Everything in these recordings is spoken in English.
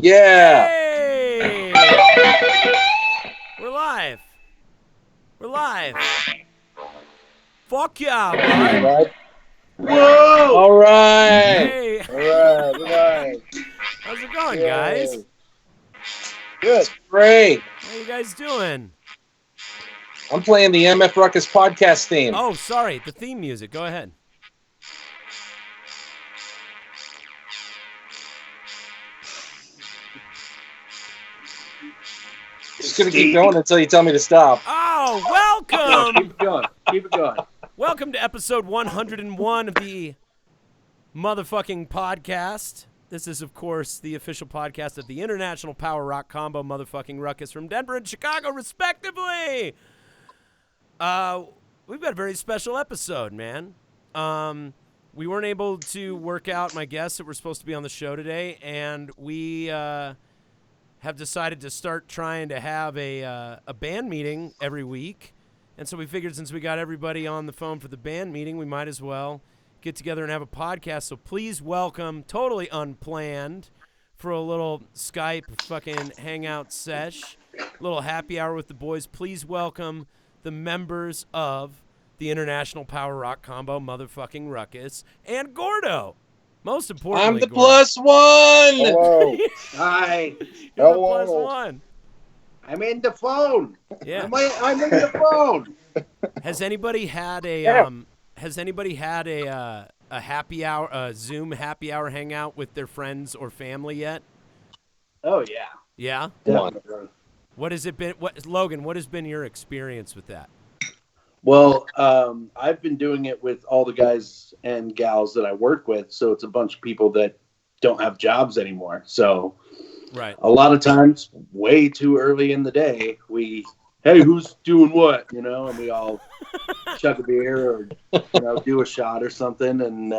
Yeah. Hey! We're live. We're live. Fuck yeah, bud. Whoa! All right. Hey. All right. How's it going, guys? Good. Great. How you guys doing? I'm playing the MF Ruckus podcast theme. Oh, sorry. The theme music. Go ahead. Just gonna keep going until you tell me to stop. Oh, welcome. Keep it going. Keep it going. Welcome to episode 101 of the motherfucking podcast. This is, of course, the official podcast of the International Power Rock Combo motherfucking Ruckus from Denver and Chicago, respectively. We've got a very special episode, man. We weren't able to work out my guests that were supposed to be on the show today, and we have decided to start trying to have a band meeting every week. And so we figured since we got everybody on the phone for the band meeting, we might as well get together and have a podcast. So please welcome, totally unplanned, for a little Skype fucking hangout sesh, a little happy hour with the boys. Please welcome the members of the International Power Rock Combo motherfucking Ruckus and Gordo. Most importantly, I'm the Gordo. +1. Hello. Hi. You're Hello. the +1. I'm in the phone. Yeah. I'm in the phone. Has anybody had a a happy hour, a Zoom happy hour hangout with their friends or family yet? Oh yeah. Yeah. Definitely. What has it been? Logan? What has been your experience with that? Well, I've been doing it with all the guys and gals that I work with, so it's a bunch of people that don't have jobs anymore. So Right. a lot of times, way too early in the day, hey, who's doing what? And we all chug a beer or do a shot or something, and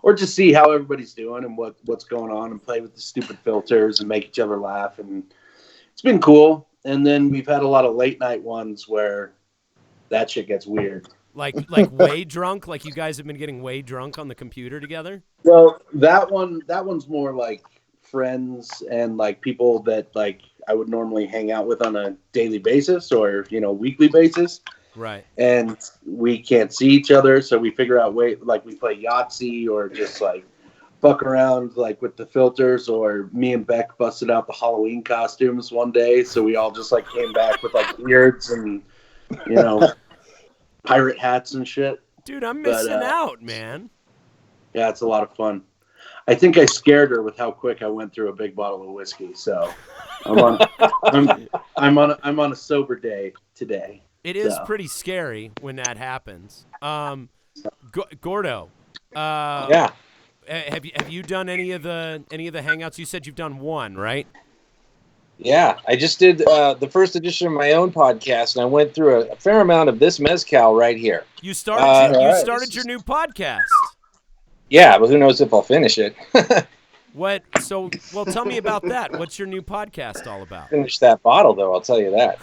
or just see how everybody's doing and what's going on, and play with the stupid filters and make each other laugh, and it's been cool. And then we've had a lot of late night ones where that shit gets weird. Like way drunk? Like you guys have been getting way drunk on the computer together? Well, that one's more like friends and like people that like I would normally hang out with on a daily basis or weekly basis. Right. And we can't see each other, so we figure out we play Yahtzee or just like fuck around like with the filters. Or me and Beck busted out the Halloween costumes one day, so we all just like came back with like beards and pirate hats and shit. Dude, I'm missing out, man. Yeah, it's a lot of fun. I think I scared her with how quick I went through a big bottle of whiskey. So I'm on a sober day today. It is pretty scary when that happens. Gordo. Yeah. Have you done any of the hangouts? You said you've done one, right? Yeah. I just did the first edition of my own podcast, and I went through a fair amount of this mezcal right here. You started your new podcast. Yeah, but who knows if I'll finish it. What? So, well, tell me about that. What's your new podcast all about? Finish that bottle, though. I'll tell you that.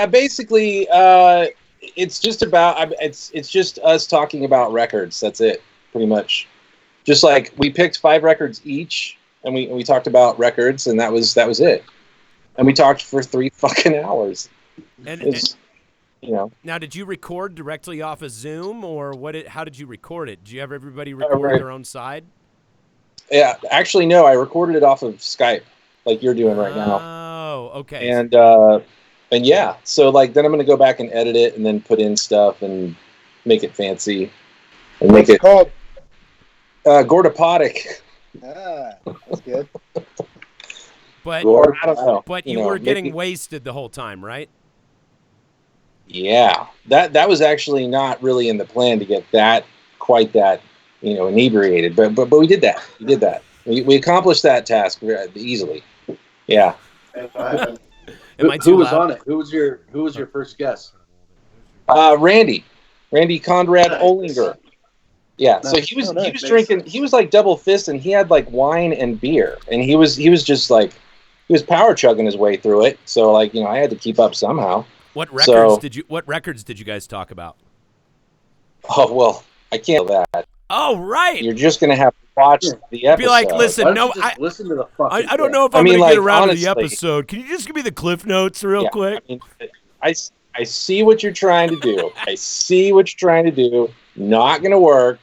Basically, it's just about it's just us talking about records. That's it, pretty much. Just like we picked 5 records each, and we talked about records, and that was it. And we talked for 3 fucking hours. Now, did you record directly off of Zoom, or how did you record it? Did you have everybody record their own side? Yeah, actually, no. I recorded it off of Skype, like you're doing right now. Oh, okay. And yeah, so like then I'm gonna go back and edit it, and then put in stuff and make it fancy, and make it called Gordopodic. Ah, that's good. But I don't know. But you were getting wasted the whole time, right? Yeah, that was actually not really in the plan to get quite that inebriated, but we did that. We did that. We accomplished that task easily. Yeah. Who was on it? Who was your first guest? Randy Conrad Olinger. Yeah, so he was drinking. He was like double fist, and he had like wine and beer, and he was just like he was power chugging his way through it. So like I had to keep up somehow. What records did you guys talk about? Oh well, I can't do that. Oh right. You're just gonna have to watch the episode. Be like, listen, Why don't you just listen to the fucking I don't know if I I'm mean, going to get like, around to honestly- the episode. Can you just give me the cliff notes real quick? I mean, I see what you're trying to do. I see what you're trying to do. Not going to work.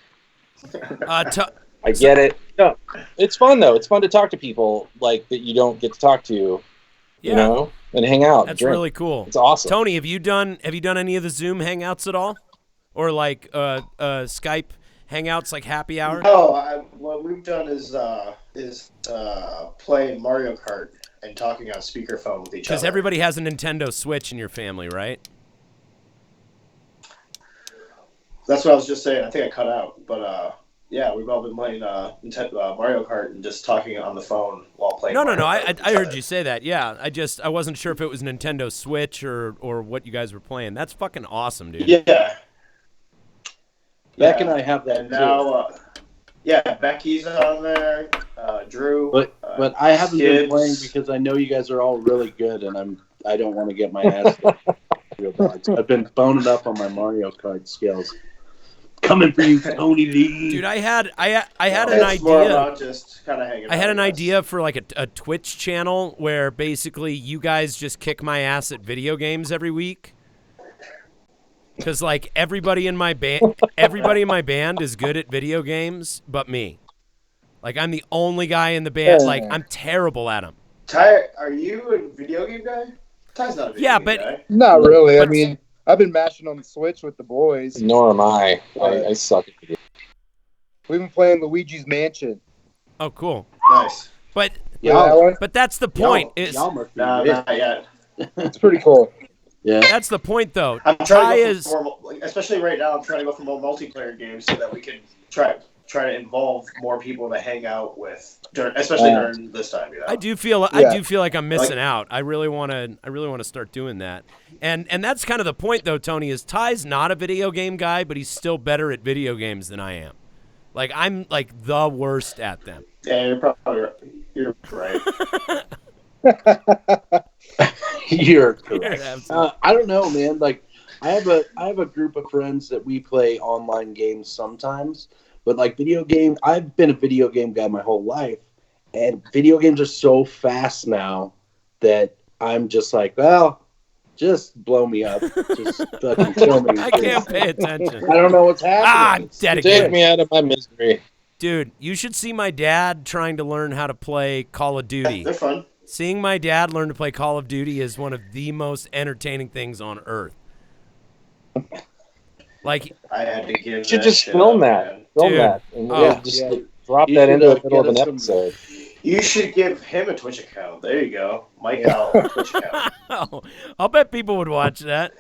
I get it. No, it's fun though. It's fun to talk to people like that you don't get to talk to, you know, and hang out. That's and drink. really cool. It's awesome. Tony, have you done any of the Zoom hangouts at all, or like Skype hangouts, like happy hour? No, what we've done is playing Mario Kart and talking on speakerphone with each other. Because everybody has a Nintendo Switch in your family, right? That's what I was just saying. I think I cut out, but yeah, we've all been playing Mario Kart and just talking on the phone while playing. No. Mario I Kart. heard you say that. Yeah, I wasn't sure if it was Nintendo Switch or what you guys were playing. That's fucking awesome, dude. Yeah. Beck and I have that and now, yeah, Becky's on there. Drew. But I haven't been Skids. playing because I know you guys are all really good, and I don't want to get my ass real bad. So I've been boning up on my Mario Kart skills. Coming for you, Tony Lee. Dude, I had an It's more idea. about just kind of hanging out. I had an I guess. idea for like a Twitch channel where basically you guys just kick my ass at video games every week. Cause like everybody in my band is good at video games, but me. Like I'm the only guy in the band. Like I'm terrible at them. Ty, are you a video game guy? Ty's not a video game guy. Not really. I But- mean, I've been mashing on the Switch with the boys. Nor am I. I suck at it. We've been playing Luigi's Mansion. Oh, cool. Nice. But You know that one? but that's the point. Is Y'all must be No, rich. not yet. It's pretty cool. Yeah. that's the point though. I'm Ty trying to go is for more, especially right now. I'm trying to go for more multiplayer games so that we can try to involve more people to hang out with, especially during this time. You know? I do feel like I'm missing out. I really want to start doing that. And that's kind of the point though, Tony, is Ty's not a video game guy, but he's still better at video games than I am. Like I'm like the worst at them. Yeah, you're probably right. You're right. You're Yeah, correct. absolutely. I don't know, man. Like, I have a group of friends that we play online games sometimes, but like video game, I've been a video game guy my whole life, and video games are so fast now that I'm just like, well, just blow me up, just fucking kill me. I can't pay attention. I don't know what's I'm happening. dedicated. Take me out of my misery. Dude, you should see my dad trying to learn how to play Call of Duty. They're fun. Seeing my dad learn to play Call of Duty is one of the most entertaining things on earth. Like, I had to give. You should that just shit film up, that. man. Film Dude. that. And Oh. we'll just Yeah. drop You that should, into the middle of get an us some- episode. You should give him a Twitch account. There you go, Mike Al Twitch account. I'll bet people would watch that.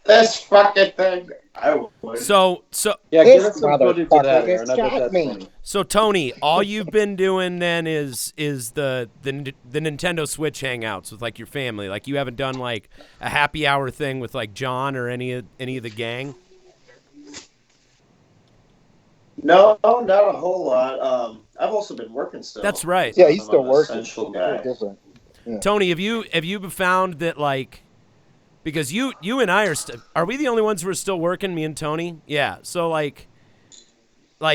This fucking thing. I would. So Yeah, This get us some footage of that, motherfucker Aaron. I bet shot that's me. funny. So Tony, all you've been doing then is the Nintendo Switch hangouts with like your family. Like you haven't done like a happy hour thing with like John or any of the gang. No, not a whole lot. I've also been working still. That's right. Yeah, he's I'm still an working. essential Very guy. different. Tony, have you found that like because you and I are we the only ones who are still working? Me and Tony. Yeah. So like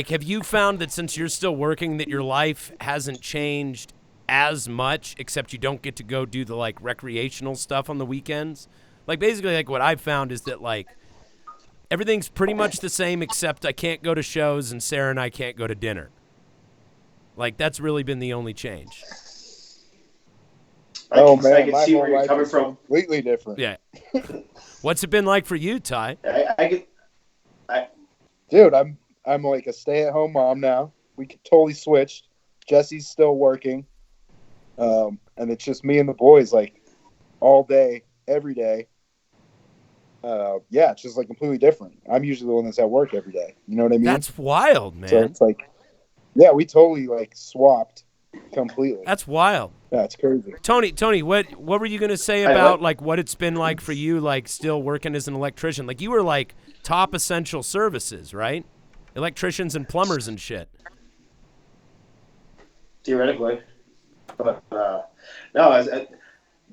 have you found that since you're still working that your life hasn't changed as much, except you don't get to go do the like recreational stuff on the weekends? Like basically like what I've found is that like everything's pretty much the same except I can't go to shows and Sarah and I can't go to dinner. Like that's really been the only change. I Oh can, I man, can my see whole where you're life coming is from. completely different. Yeah. What's it been like for you, Ty? I get. Dude, I'm like a stay-at-home mom now. We totally switched. Jesse's still working, and it's just me and the boys like all day, every day. Yeah, it's just like completely different. I'm usually the one that's at work every day. You know what I mean? That's wild, man. So it's like, yeah, we totally like swapped completely. That's wild. Yeah, it's crazy. Tony, what were you gonna say about like what it's been like for you, like still working as an electrician? Like you were like top essential services, right? Electricians and plumbers and shit. Theoretically, but no,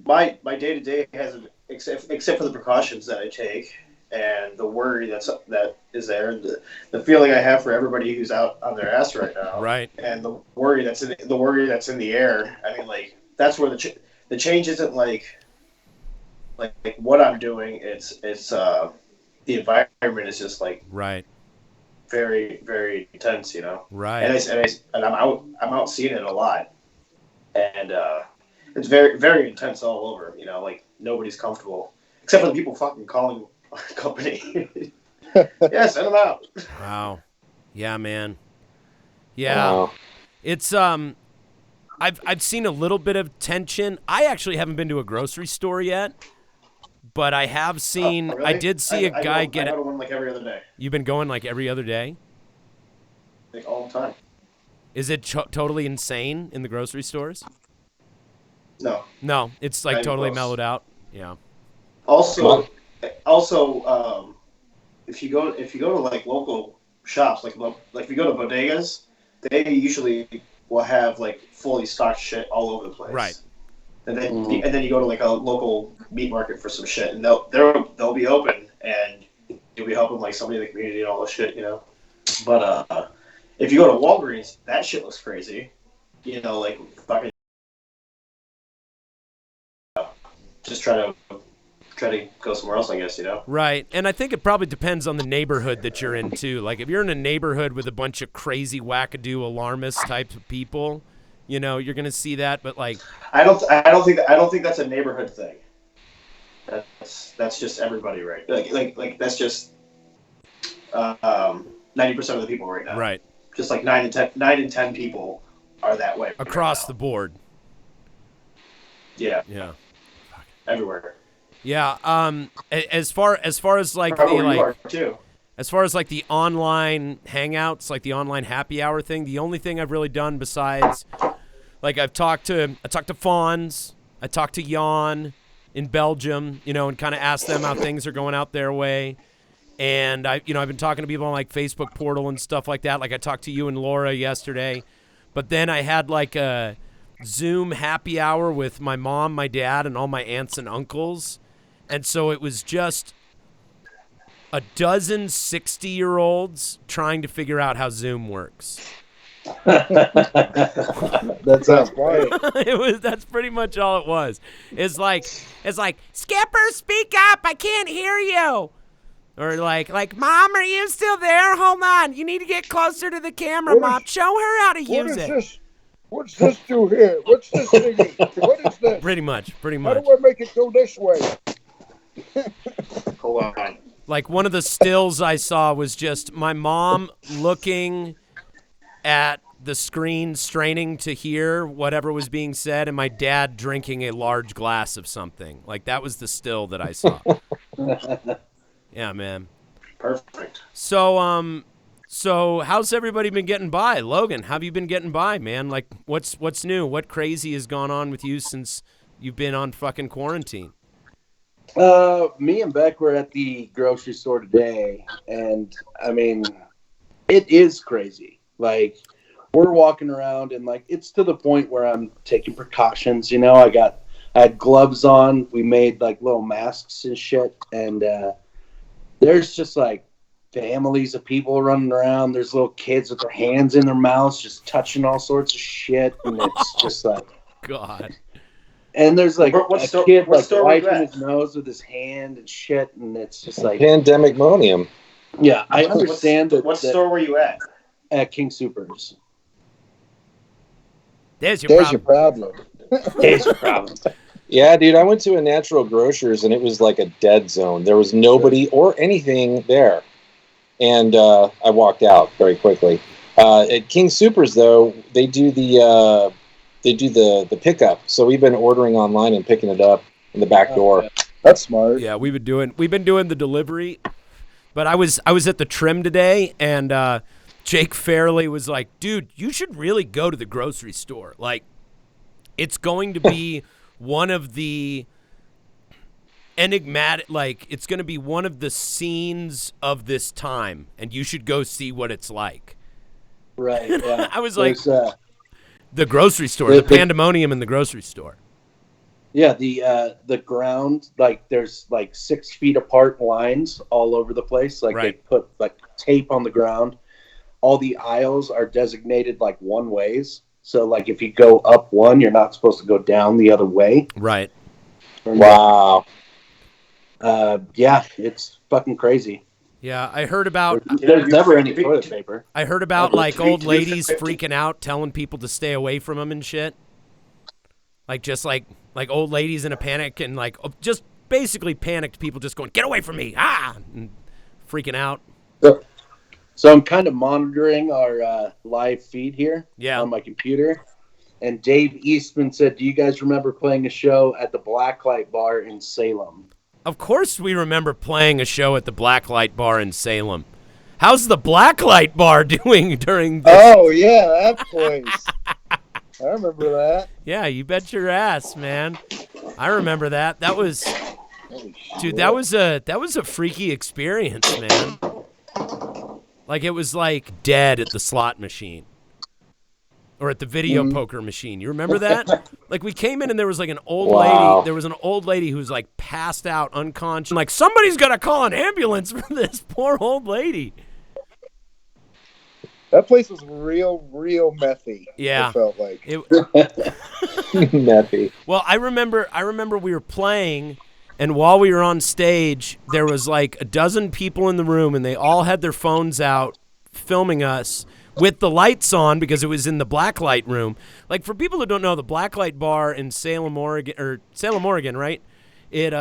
my day to day hasn't, except for the precautions that I take. and the worry that is there, and the feeling I have for everybody who's out on their ass right now, Right. and the worry that's in the air. I mean, like that's where the change isn't like what I'm doing. It's the environment is just like Right. very, very intense, you know. Right. And I'm out seeing it a lot, and it's very, very intense all over. You know, like nobody's comfortable except for the people fucking calling company. Yeah, send them out. Wow. Yeah, man. Yeah. Wow. It's I've seen a little bit of tension. I actually haven't been to a grocery store yet, but I have seen. Oh, really? I did see a guy get. I go to one like every other day, You've been going like every other day? like all the time. Is it totally insane in the grocery stores? No. No, it's like Not even totally close. mellowed out. Yeah. Also, if you go to like local shops, like if you go to bodegas, they usually will have like fully stocked shit all over the place. Right. And then you go to like a local meat market for some shit, and they'll be open, and you'll be helping like somebody in the community and all this shit, you know. But if you go to Walgreens, that shit looks crazy. You know, like fucking just try to go somewhere else, I guess, you know. Right. And I think it probably depends on the neighborhood that you're in too. Like if you're in a neighborhood with a bunch of crazy wackadoo alarmist types of people, you know, you're going to see that, but like I don't think that's a neighborhood thing. That's just everybody, right? Like that's just 90% of the people right now. right. Just like 9 in 10 people are that way Across right the now. board. Yeah, Yeah. everywhere. Yeah, as far as like Probably the where you like are too. as far as like the online hangouts, like the online happy hour thing, the only thing I've really done besides like I talked to Fawns, I talked to Jan in Belgium, you know, and kind of asked them how things are going out their way. And I've been talking to people on like Facebook portal and stuff like that. Like I talked to you and Laura yesterday, but then I had like a Zoom happy hour with my mom, my dad, and all my aunts and uncles. And so it was just a dozen 60-year-olds trying to figure out how Zoom works. That sounds great. That's pretty much all it was. It's like Skipper, speak up, I can't hear you. Or like Mom, are you still there? Hold on. You need to get closer to the camera, Mom. Show her how to use it. This? What's this do here? What's this thingy? What is this? Pretty much. How do I make it go this way? Hold on. Like one of the stills I saw was just my mom looking at the screen, straining to hear whatever was being said, and my dad drinking a large glass of something. Like that was the still that I saw. Yeah, man. Perfect. So how's everybody been getting by? Logan, how have you been getting by, man? Like what's new? What crazy has gone on with you since you've been on fucking quarantine? Me and Beck were at the grocery store today, and I mean, it is crazy. Like, we're walking around, and like, it's to the point where I'm taking precautions. You know, I had gloves on. We made like little masks and shit, and there's just like families of people running around. There's little kids with their hands in their mouths, just touching all sorts of shit, and it's just like, God. and there's like What a store- kid what like store were you wiping at? his nose with his hand and shit, and it's just like, Pandemicmonium. yeah, I understand What store were you at? at King Supers. There's your There's your problem. problem. There's a problem. Yeah, dude, I went to a natural grocer's and it was like a dead zone. There was nobody or anything there. And I walked out very quickly. At King Supers, though, they do the pickup. So we've been ordering online and picking it up in the back door. That's smart. Yeah, we've been doing the delivery. But I was at the trim today, and Jake Fairley was like, dude, you should really go to the grocery store. Like, it's going to be one of the enigmatic, like, it's going to be one of the scenes of this time, and you should go see what it's like. Right. Yeah. I was like, There's, the grocery store, the pandemonium in the grocery store. Yeah, the ground, like there's like 6 feet apart lines all over the place. Like they Right. put like tape on the ground. All the aisles are designated like one ways. So like if you go up one, you're not supposed to go down the other way. Right. Wow. Yeah, it's fucking crazy. Yeah, I heard about There's never any toilet paper. I heard about Okay, like to be- old to be ladies fair- freaking out, telling people to stay away from them and shit. Like just like old ladies in a panic and like just basically panicked people just going, "Get away from me!" And freaking out. So I'm kind of monitoring our live feed here Yeah. on my computer. And Dave Eastman said, "Do you guys remember playing a show at the Blacklight Bar in Salem?" Of course, we remember playing a show at the Blacklight Bar in Salem. How's the Blacklight Bar doing during this? Oh yeah, that place. I remember that. Yeah, you bet your ass, man. I remember that. That was, Holy dude. shit. That was a freaky experience, man. Like it was like dead at the slot machine. Or at the video poker machine. You remember that? Like we came in and there was like an old Wow. lady. There was an old lady who was like passed out, unconscious. Like somebody's got to call an ambulance for this poor old lady. That place was real methy. Yeah. It felt like. It, Messy. well, I remember we were playing, and while we were on stage, there was like a dozen people in the room, and they all had their phones out filming us with the lights on because it was in the blacklight room. Like for people who don't know, the Blacklight Bar in Salem, Oregon, right? It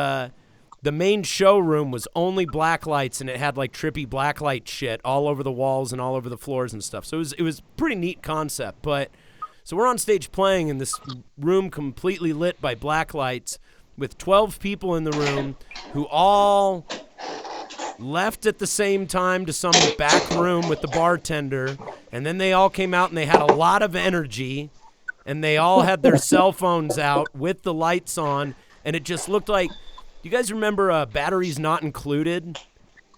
the main showroom was only black lights, and it had like trippy blacklight shit all over the walls and all over the floors and stuff. So it was pretty neat concept. But so we're on stage playing in this room completely lit by black lights with 12 people in the room who all left at the same time to some back room with the bartender, and then they all came out and they had a lot of energy, and they all had their cell phones out with the lights on, and it just looked like, you guys remember Batteries Not Included?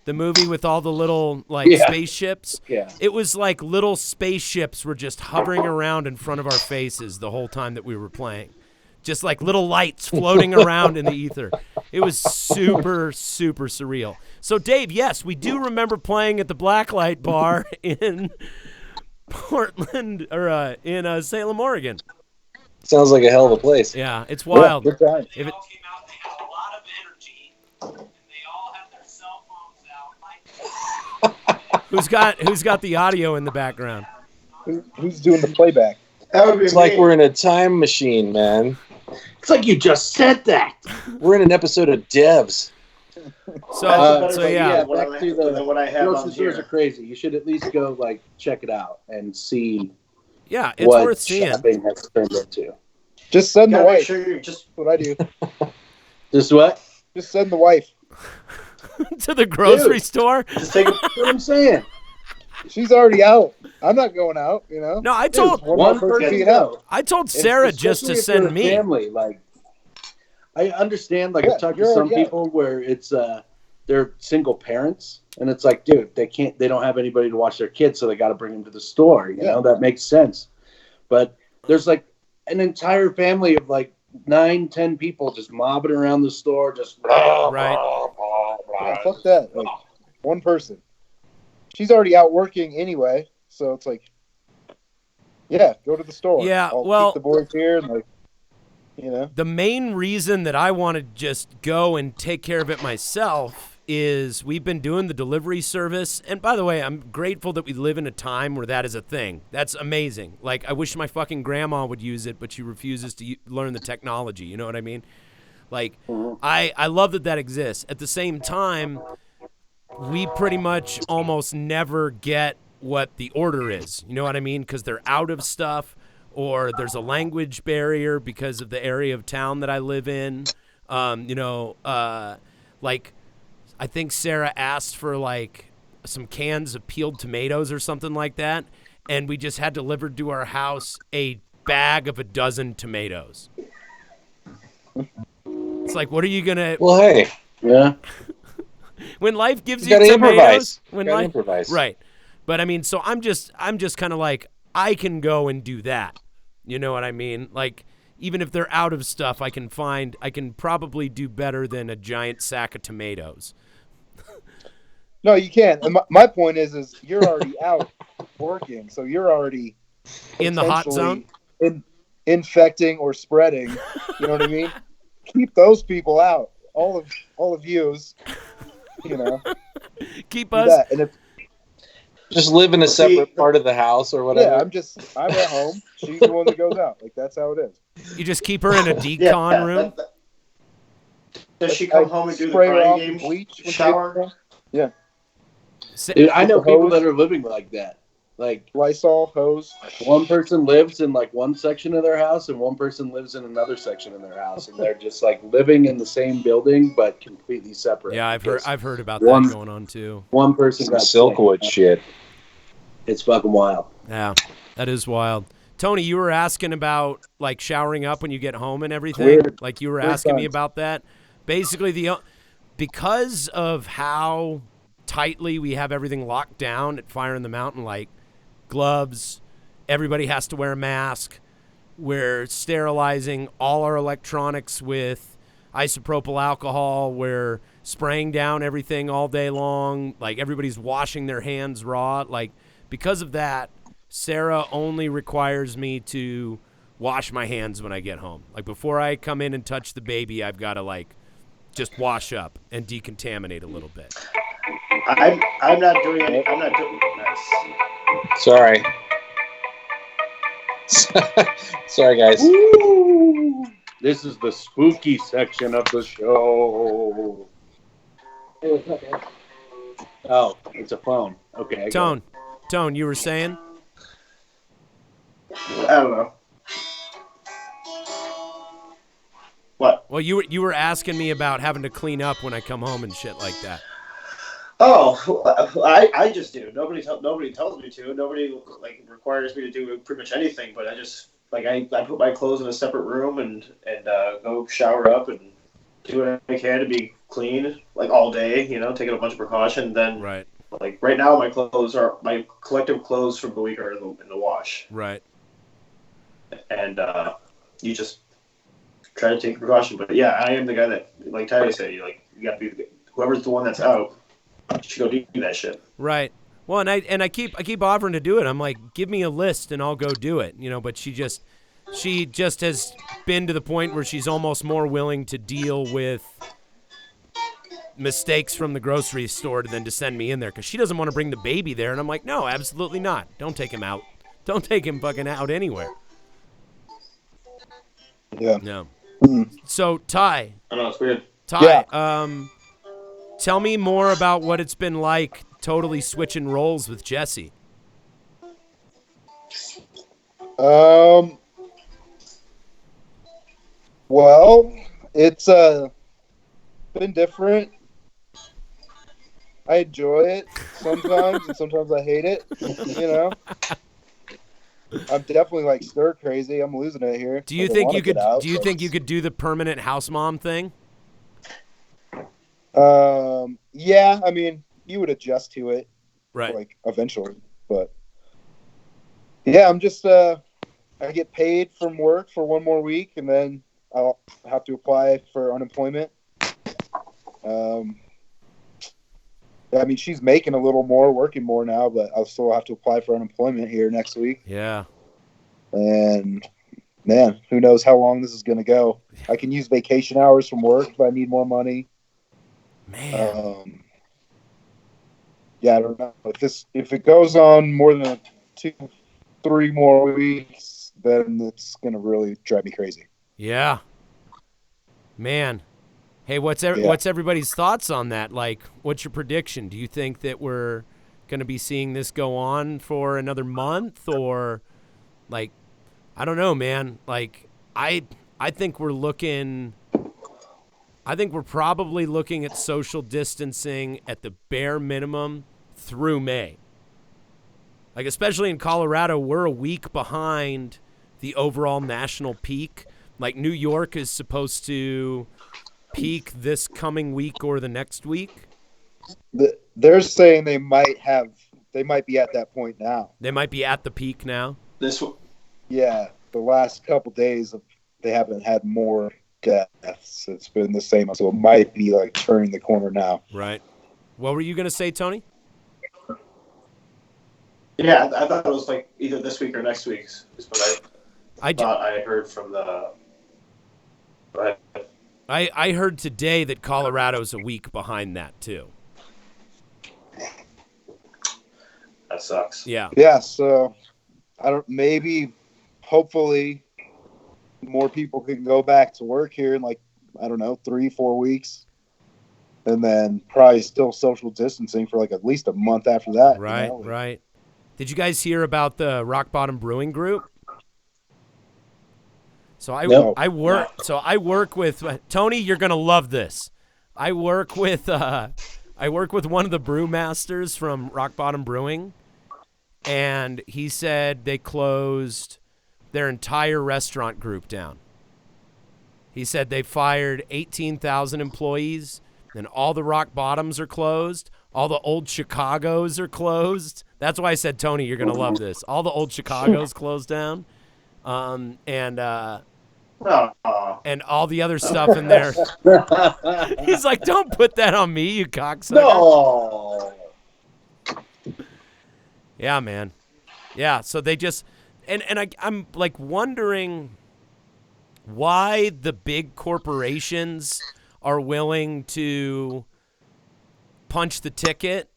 The movie with all the little like Yeah. spaceships? Yeah. It was like little spaceships were just hovering around in front of our faces the whole time that we were playing. Just like little lights floating around in the ether. It was super, super surreal. So, Dave, yes, we do remember playing at the Blacklight Bar in Portland, or in Salem, Oregon. Sounds like a hell of a place. Yeah, it's wild. Good time. If it, came out, they had a lot of energy, and they all had their cell phones out. who's got the audio in the background? Who's doing the playback? That would be It's like me. we're in a time machine, man. It's like you just said that. We're in an episode of Devs. So, But yeah. What back I- to the than what I have on grocery stores here. are crazy. You should at least go like check it out and see Yeah, it's what worth seeing. shopping has turned into. Just send the Gotta make wife. sure you just That's what I do. Just what? Just send the wife. To the grocery Dude. store? take a That's what I'm saying. She's already out. I'm not going out. You know. No, I Dude, told one person being go. I told Sarah And just to especially if you're send a me. family. Like, I understand. Like, Yeah, I've talked to you're some already out. people where it's they're single parents, and it's like, dude, they don't have anybody to watch their kids, so they got to bring them to the store. You know, that makes sense. But there's like an entire family of like 9-10 people just mobbing around the store, just Right. Yeah, fuck that. Like one person. She's already out working anyway, so it's like, yeah, go to the store. Yeah, I'll well- keep the boys here and like, you know. The main reason that I want to just go and take care of it myself is we've been doing the delivery service. And by the way, I'm grateful that we live in a time where that is a thing. That's amazing. Like, I wish my fucking grandma would use it, but she refuses to learn the technology. You know what I mean? Like, I love that exists. At the same time, we pretty much almost never get what the order is. You know what I mean? Because they're out of stuff, or there's a language barrier because of the area of town that I live in. Like, I think Sarah asked for like some cans of peeled tomatoes or something like that, and we just had delivered to our house a bag of a dozen tomatoes. It's like, what are you gonna? Well, hey, yeah. When life gives you you gotta tomatoes, improvise. when You gotta life, improvise. right? But I mean, so I'm just kind of like, I can go and do that. You know what I mean? Like, even if they're out of stuff, I can probably do better than a giant sack of tomatoes. No, you can't. And my point is you're already out working, so you're already In the hot zone? Infecting or spreading. You know what I mean? Keep those people out. All of yous. You know. Keep Do us. that. And if Just live in a separate part of the house or whatever. yeah, I'm at home. She's the one that goes out. Like that's how it is. You just keep her in a decon room. Does she come home and do the spray her off crying with game bleach when she shower? gets home? Yeah. Dude, I know With the people hose? that are living like that. Like Lysol hose. one person lives in like one section of their house and one person lives in another section of their house, and they're just like living in the same building but completely separate. Yeah, because I've heard about one- that going on too. one person Some got Silkwood sick. shit. It's fucking wild. Yeah, that is wild. Tony, you were asking about like showering up when you get home and everything. Weird. Like you were Weird asking me times. about that. Basically, because of how tightly we have everything locked down at Fire in the Mountain, like gloves, everybody has to wear a mask. We're sterilizing all our electronics with isopropyl alcohol. We're spraying down everything all day long. Like everybody's washing their hands raw. Like because of that, Sarah only requires me to wash my hands when I get home. Like before I come in and touch the baby, I've got to like just wash up and decontaminate a little bit. I'm not doing any. I'm not doing. Nice. Sorry. Sorry, guys. Woo! This is the spooky section of the show. Oh, it's a phone. Okay. I got it. Tone, you were saying? I don't know. What? Well, you were asking me about having to clean up when I come home and shit like that. Oh, I just do. Nobody tells me to. Nobody like requires me to do pretty much anything. But I just like I put my clothes in a separate room and go shower up and do what I can to be clean like all day. You know, taking a bunch of precaution. Then Right. like right now, my collective clothes from the week are in the wash. Right. And you just try to take precaution. But yeah, I am the guy that, like Tyler said, you got to be whoever's the one that's out. You should go do that shit. Right. Well, and I keep offering to do it. I'm like, give me a list and I'll go do it. You know, but she just has been to the point where she's almost more willing to deal with mistakes from the grocery store than to send me in there because she doesn't want to bring the baby there. And I'm like, no, absolutely not. Don't take him out. Don't take him fucking out anywhere. Yeah. No. Mm. So Ty, I know it's weird. Tell me more about what it's been like totally switching roles with Jesse. Well, it's been different. I enjoy it sometimes, and sometimes I hate it. You know, I'm definitely like stir crazy. I'm losing it here. Do you Like, I think wanna you could? get out, Do you but- think you could do the permanent house mom thing? Yeah. I mean, you would adjust to it, Right. like eventually. But yeah, I'm just I get paid from work for one more week, and then I'll have to apply for unemployment. I mean, she's making a little more, working more now, but I'll still have to apply for unemployment here next week. Yeah. And man, who knows how long this is going to go? I can use vacation hours from work if I need more money. Man. Yeah, I don't know if it goes on more than 2-3 more weeks, then it's going to really drive me crazy. Yeah. Man. Hey, what's everybody's thoughts on that? Like, what's your prediction? Do you think that we're going to be seeing this go on for another month, or like, I don't know, man. Like, I think we're probably looking at social distancing at the bare minimum through May. Like, especially in Colorado, we're a week behind the overall national peak. Like, New York is supposed to peak this coming week or the next week. They're saying they might be at that point now. They might be at the peak now. This Yeah, the last couple days of they haven't had more deaths. It's been the same, so it might be like turning the corner now. Right. What were you going to say, Tony? Yeah, I thought it was like either this week or next week is what I thought I heard from the. But I heard today that Colorado's a week behind that too. that sucks. Yeah. Yeah, so hopefully more people can go back to work here in like, I don't know, 3-4 weeks. And then probably still social distancing for like at least a month after that. Right, you know? right. Did you guys hear about the Rock Bottom Brewing Group? So I work with Tony. You're gonna love this. I work with one of the brewmasters from Rock Bottom Brewing, and he said they closed their entire restaurant group down. He said they fired 18,000 employees, and all the Rock Bottoms are closed. All the old Chicagos are closed. That's why I said, Tony, you're gonna love this. All the old Chicagos closed down, and all the other stuff in there. He's like, don't put that on me, you cocksucker. No. Yeah, man. Yeah, so they just I'm like wondering why the big corporations are willing to punch the ticket,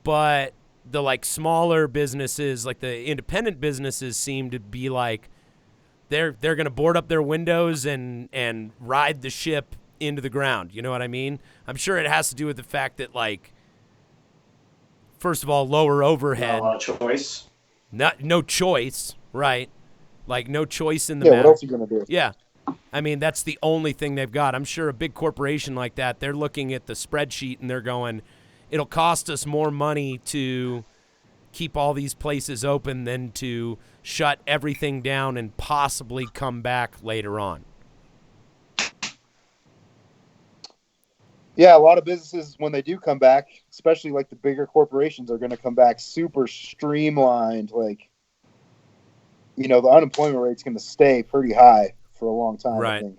but the like smaller businesses, like the independent businesses, seem to be like they're going to board up their windows and ride the ship into the ground. You know what I mean? I'm sure it has to do with the fact that, like, first of all, lower overhead. Not a lot of choice. No choice, right? Like, no choice in the Yeah, matter. what else are you going to do? Yeah. I mean, that's the only thing they've got. I'm sure a big corporation like that, they're looking at the spreadsheet and they're going, it'll cost us more money to keep all these places open than to shut everything down and possibly come back later on. Yeah, a lot of businesses, when they do come back, especially like the bigger corporations, are going to come back super streamlined. Like, you know, the unemployment rate's going to stay pretty high for a long time. Right. I think.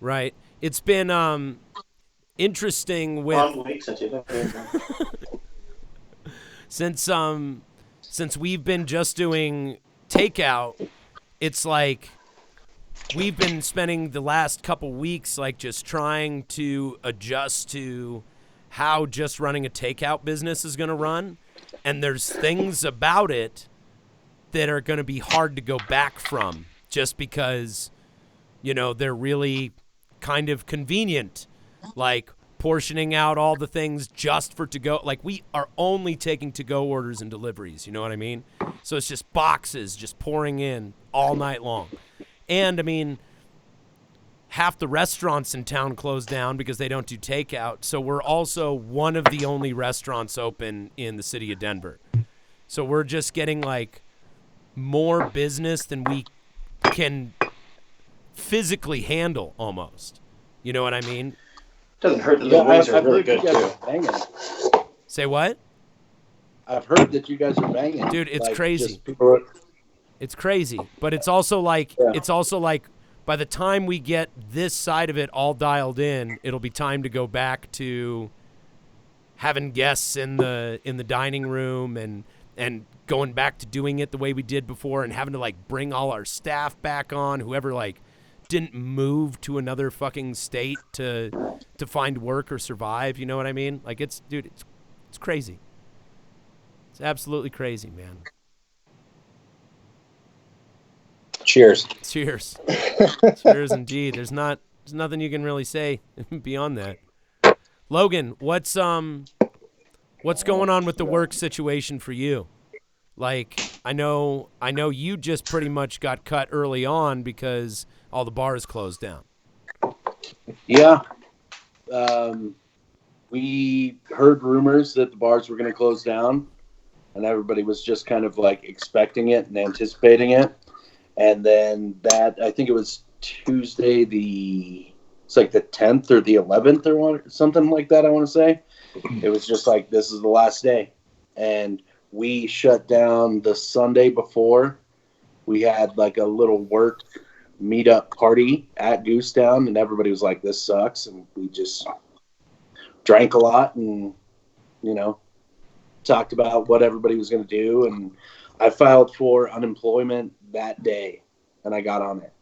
Right. It's been interesting with since we've been just doing takeout. It's like we've been spending the last couple weeks like just trying to adjust to how just running a takeout business is going to run, and there's things about it that are going to be hard to go back from just because, you know, they're really kind of convenient, like portioning out all the things just for to-go. Like, we are only taking to-go orders and deliveries, you know what I mean? So it's just boxes just pouring in all night long. And, I mean, half the restaurants in town closed down because they don't do takeout. So we're also one of the only restaurants open in the city of Denver. So we're just getting, like, more business than we can physically handle almost. You know what I mean? Doesn't hurt that the wings are really good, you guys too. are banging. Say what? I've heard that you guys are banging. Dude, it's Like, crazy. just people are- It's crazy, but it's also like Yeah. by the time we get this side of it all dialed in, it'll be time to go back to having guests in the dining room and going back to doing it the way we did before, and having to like bring all our staff back on, whoever like didn't move to another fucking state to find work or survive, you know what I mean? Like, it's crazy. It's absolutely crazy, man. Cheers. Cheers. Cheers indeed. There's nothing you can really say beyond that. Logan, what's going on with the work situation for you? Like, I know you just pretty much got cut early on because all the bars closed down. Yeah. We heard rumors that the bars were going to close down, and everybody was just kind of like expecting it and anticipating it. And then I think it was Tuesday, it's like the 10th or the 11th or something like that, I want to say. It was just like, this is the last day. And we shut down the Sunday before, we had like a little work meetup party at Goose Town, and everybody was like, "This sucks," and we just drank a lot and talked about what everybody was going to do. And I filed for unemployment that day, and I got on it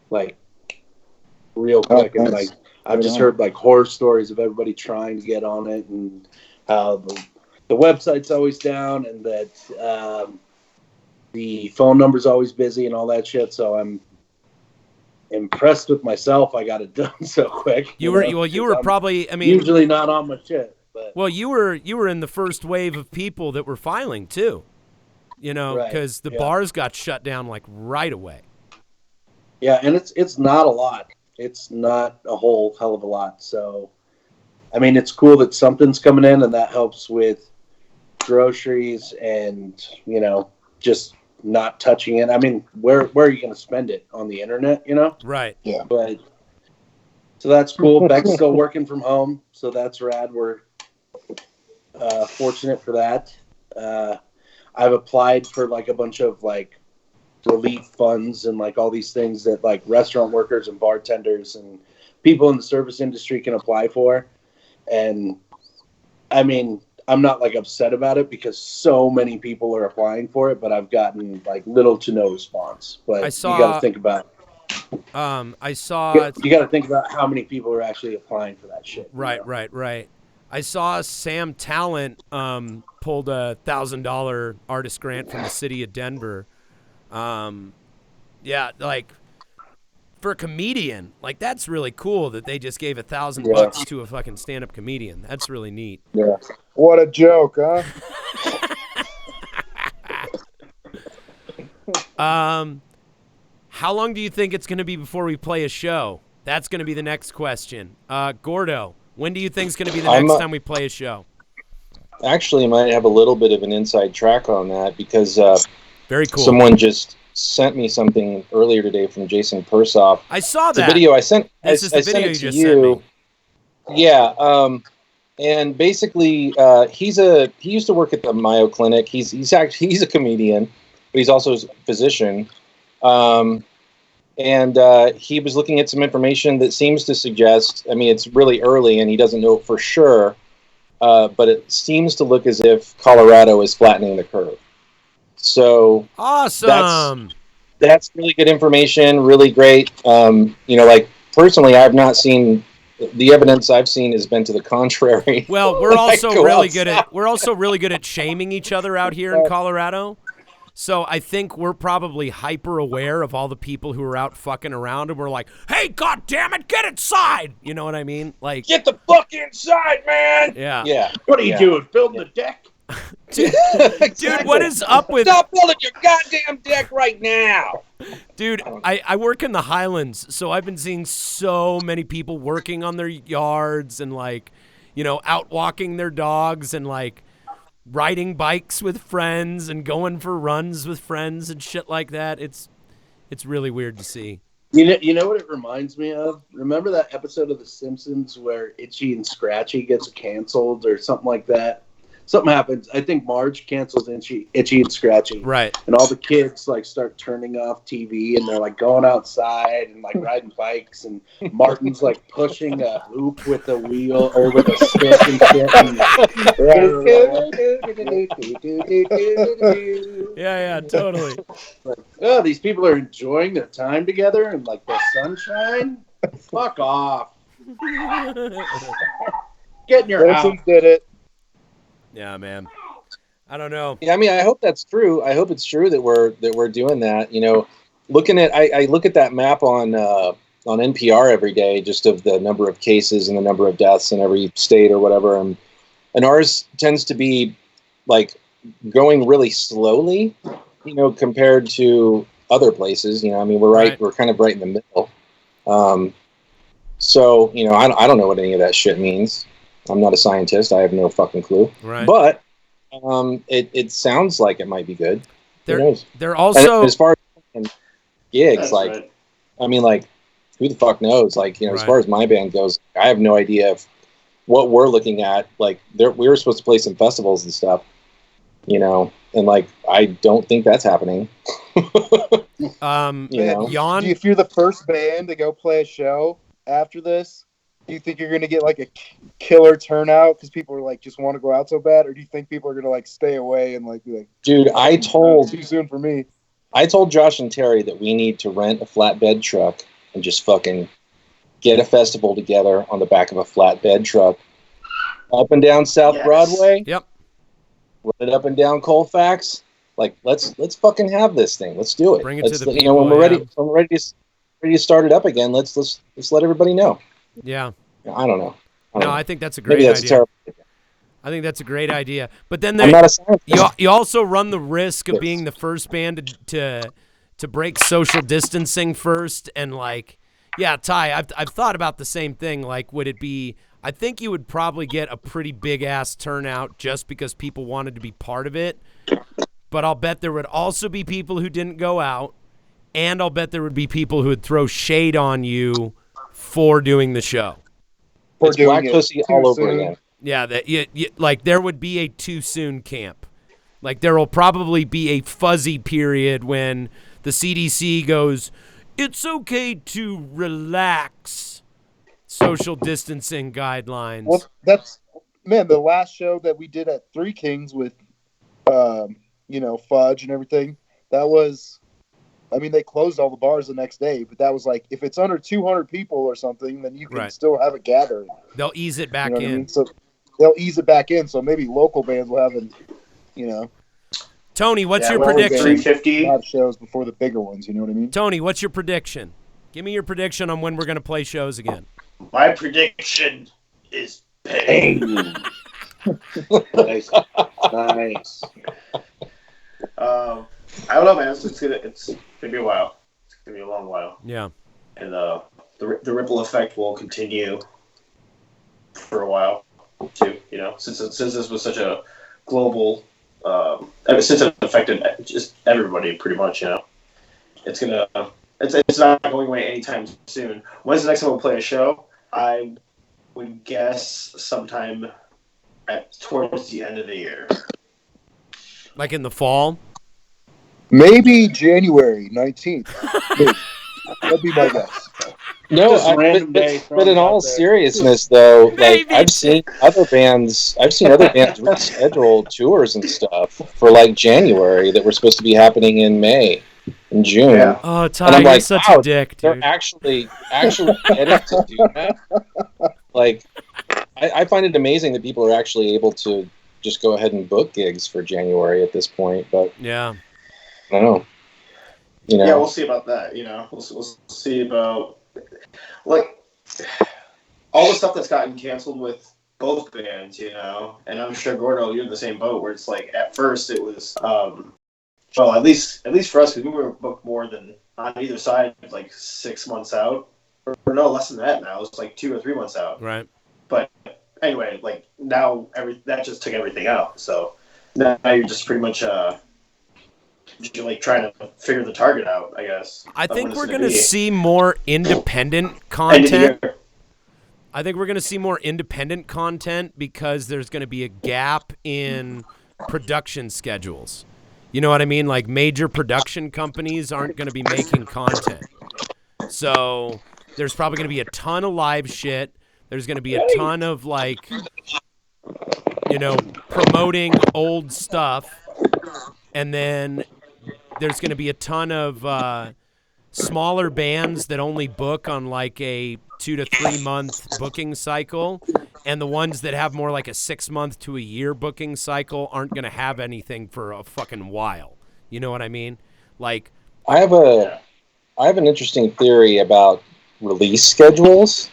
like real quick. Oh, And nice. like I've just heard like horror stories of everybody trying to get on it, and how the website's always down, and that the phone number's always busy and all that shit. So I'm impressed with myself. I got it done so quick. You were probably, I mean, usually not on my shit, but well, you were in the first wave of people that were filing too, Right, because the yeah. bars got shut down like right away. yeah, and it's not a lot. It's not a whole hell of a lot. So, I mean, it's cool that something's coming in, and that helps with groceries and just not touching it. I mean, where are you going to spend it on the internet? Right. Yeah. But so that's cool. Beck's still working from home, so that's rad. We're fortunate for that. I've applied for like a bunch of like relief funds and like all these things that like restaurant workers and bartenders and people in the service industry can apply for. And I mean, I'm not like upset about it because so many people are applying for it, but I've gotten like little to no response. But you got to think about. I saw. You got to think about how many people are actually applying for that shit. Right. I saw Sam Talent pulled a $1,000 artist grant from the city of Denver. Yeah, like for a comedian, like that's really cool that they just gave $1,000 to a fucking stand-up comedian. That's really neat. Yeah. What a joke, huh? How long do you think it's going to be before we play a show? That's going to be the next question. Gordo, when do you think is going to be the next time we play a show? Actually, might have a little bit of an inside track on that because very cool. Someone just sent me something earlier today from Jason Persoff. I saw that. The video I sent. This is the video you just sent me. Yeah. And basically, he used to work at the Mayo Clinic. He's a comedian, but he's also a physician. And he was looking at some information that seems to suggest, I mean, it's really early and he doesn't know for sure, but it seems to look as if Colorado is flattening the curve. So awesome. That's really good information, really great. Like personally, I've not seen the evidence I've seen has been to the contrary. Well, we're also really good at shaming each other out here in Colorado. So I think we're probably hyper aware of all the people who are out fucking around, and we're like, "Hey, God damn it, get inside!" You know what I mean? Like, get the fuck inside, man. Yeah. What are you doing? Building a deck? Dude, what is up with? Stop building your goddamn deck right now. Dude, I work in the Highlands, so I've been seeing so many people working on their yards and out walking their dogs and riding bikes with friends and going for runs with friends and shit like that. It's really weird to see. You know what it reminds me of? Remember that episode of The Simpsons where Itchy and Scratchy gets canceled or something like that? Something happens. I think Marge cancels Itchy and Scratchy. Right. And all the kids start turning off TV and they're going outside and riding bikes, and Martin's pushing a hoop with a wheel or with a stick and shit. Yeah, totally. Oh, these people are enjoying their time together and the sunshine. Fuck off. Get in your house. Simpsons did it. Yeah, man. I don't know. Yeah, I mean, I hope that's true. I hope it's true that we're doing that. Looking at I look at that map on NPR every day, just of the number of cases and the number of deaths in every state or whatever, and ours tends to be going really slowly, compared to other places. I mean, we're kind of right in the middle. So I don't know what any of that shit means. I'm not a scientist. I have no fucking clue. Right. But it sounds like it might be good. Who knows? They're also, and as far as gigs, right. I mean, who the fuck knows? As Right. far as my band goes, I have no idea if what we're looking at. We were supposed to play some festivals and stuff, and I don't think that's happening. You know? Jan, If you're the first band to go play a show after this, do you think you're going to get like a killer turnout because people are like just want to go out so bad, or do you think people are going to like stay away and like be like, dude, too soon for me? I told Josh and Terry that we need to rent a flatbed truck and just fucking get a festival together on the back of a flatbed truck, up and down South Broadway. Yep. Run it up and down Colfax. Like let's fucking have this thing. Let's do it. Bring it let's, to the you know, people, when we're ready, yeah. when we're ready to start it up again. Let's let everybody know. Yeah. I don't know. No, I think that's a great Maybe that's idea. terrible. I think that's a great idea. But then I'm not a scientist. you also run the risk of being the first band to break social distancing first, and like, yeah, Ty, I've thought about the same thing. Like, would it be? I think you would probably get a pretty big ass turnout just because people wanted to be part of it. But I'll bet there would also be people who didn't go out, and I'll bet there would be people who would throw shade on you for doing the show. It's black pussy all over again. Yeah, that like there would be a too soon camp. Like there will probably be a fuzzy period when the CDC goes, it's okay to relax social distancing guidelines. Well, the last show that we did at Three Kings with, Fudge and everything, that was, I mean, they closed all the bars the next day, but that was like, if it's under 200 people or something, then you can still have a gathering. They'll ease it back you know in. I mean? So they'll ease it back in. So maybe local bands will have Tony, what's your prediction? 350 live shows before the bigger ones. You know what I mean? Tony, what's your prediction? Give me your prediction on when we're going to play shows again. My prediction is pain. Nice. Nice. I don't know, man. It's gonna be a while. It's gonna be a long while. Yeah. And the ripple effect will continue for a while too. You know, since this was such a global, since it affected just everybody pretty much. You know, it's not going away anytime soon. When's the next time we'll play a show? I would guess sometime towards the end of the year. Like in the fall? Maybe January 19th. That'd be my guess. No, Just random day but in thrown all out there. seriousness, though, like Maybe. I've seen other bands reschedule tours and stuff for like January that were supposed to be happening in May and June. Yeah. Oh, And Ty, I'm you're like, such wow, a dick, they're dude. actually getting to do that. Like, I find it amazing that people are actually able to just go ahead and book gigs for January at this point. But Yeah. I don't know. You know, Yeah, we'll see about that. You know, we'll see about like all the stuff that's gotten canceled with both bands. You know, and I'm sure Gordo, you're in the same boat where it's like at first it was well, at least for us, because we were booked more than on either side, like 6 months out, or no, less than that now. It's like 2 or 3 months out. Right. But anyway, like now that just took everything out. So now you're just pretty much you're like trying to figure the target out, I guess. I of think when it's we're gonna going to be. see more independent End of the content. year. I think we're going to see more independent content because there's going to be a gap in production schedules. You know what I mean? Like major production companies aren't going to be making content. So there's probably going to be a ton of live shit. There's going to be a ton of like, promoting old stuff. And then there's going to be a ton of smaller bands that only book on like a 2 to 3 month booking cycle, and the ones that have more like a 6 month to a year booking cycle aren't going to have anything for a fucking while. You know what I mean? Like, I have an interesting theory about release schedules.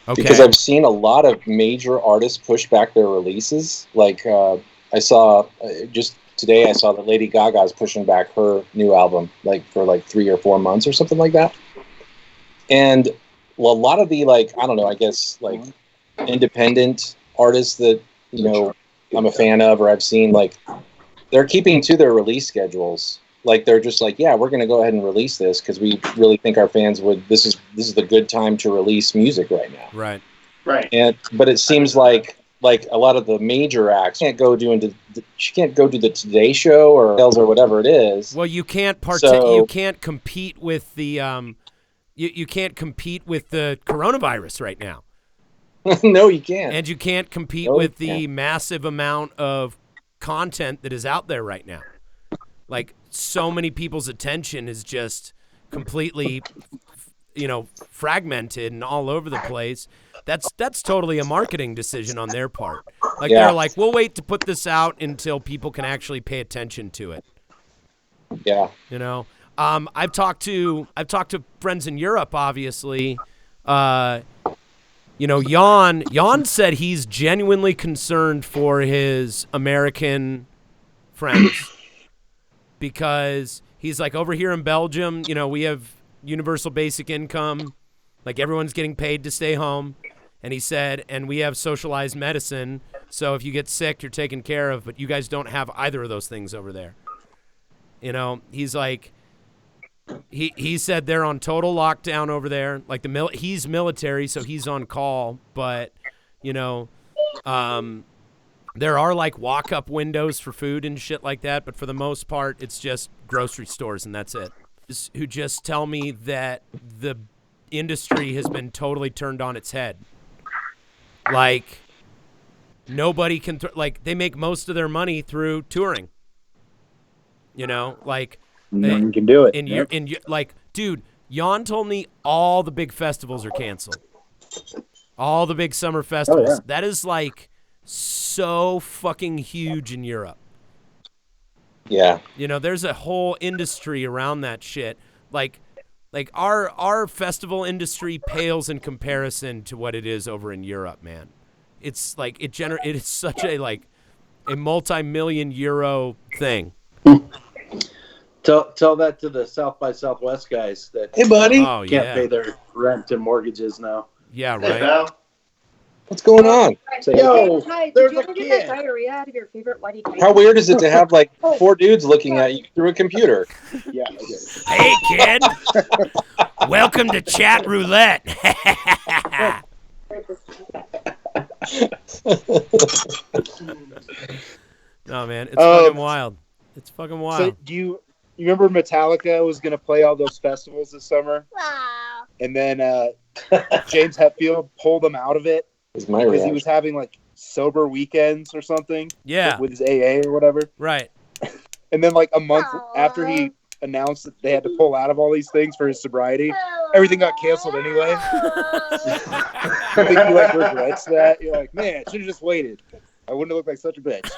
okay, Because I've seen a lot of major artists push back their releases. Like I saw just today, I saw that Lady Gaga is pushing back her new album for 3 or 4 months or something like that. And a lot of the independent artists that I'm a fan of or I've seen, they're keeping to their release schedules. Like they're just like, yeah, we're going to go ahead and release this because we really think our fans would. This is the good time to release music right now. right. Right. But it seems like like a lot of the major acts can't go she can't go to the Today Show or whatever it is. Well, you can't you can't compete with the you can't compete with the coronavirus right now. No, you can't. And you can't compete with the massive amount of content that is out there right now. Like, so many people's attention is just completely, fragmented and all over the place. That's totally a marketing decision on their part. Like, they're like, we'll wait to put this out until people can actually pay attention to it. Yeah. I've talked to friends in Europe, obviously. Jan said he's genuinely concerned for his American friends because he's like, over here in Belgium, we have universal basic income. Like, everyone's getting paid to stay home. And he said, and we have socialized medicine. So if you get sick, you're taken care of, but you guys don't have either of those things over there. He's like, he said they're on total lockdown over there. Like, he's military, so he's on call. But, there are like walk-up windows for food and shit like that. But for the most part, it's just grocery stores and that's it. Who just tell me that the industry has been totally turned on its head. Like, nobody can they make most of their money through touring. Like, no one can do it. Dude, Jan told me all the big festivals are canceled. All the big summer festivals. Oh, yeah. That is like so fucking huge in Europe. Yeah. There's a whole industry around that shit. Like our festival industry pales in comparison to what it is over in Europe, man. It's like it is such a multi-million euro thing. Tell that to the South by Southwest guys that hey, buddy, can't pay their rent and mortgages now. Yeah, right. Hey, pal. What's going on? Say, yo, Hi, there's did you a ever get kid. that diarrhea out of your favorite Whitey Tiger? How weird is it to have like 4 dudes looking at you through a computer? Yeah, I get it. Hey, kid. Welcome to Chat Roulette. No, man, it's fucking wild. It's fucking wild. So do you remember Metallica was going to play all those festivals this summer? Wow. And then James Hetfield pulled him out of it Is my because reaction. he was having like sober weekends or something. Yeah. With his AA or whatever. Right. And then like a month after he announced that they had to pull out of all these things for his sobriety, everything got canceled anyway. I think he like regrets that. You're like, man, I should have just waited. I wouldn't have looked like such a bitch.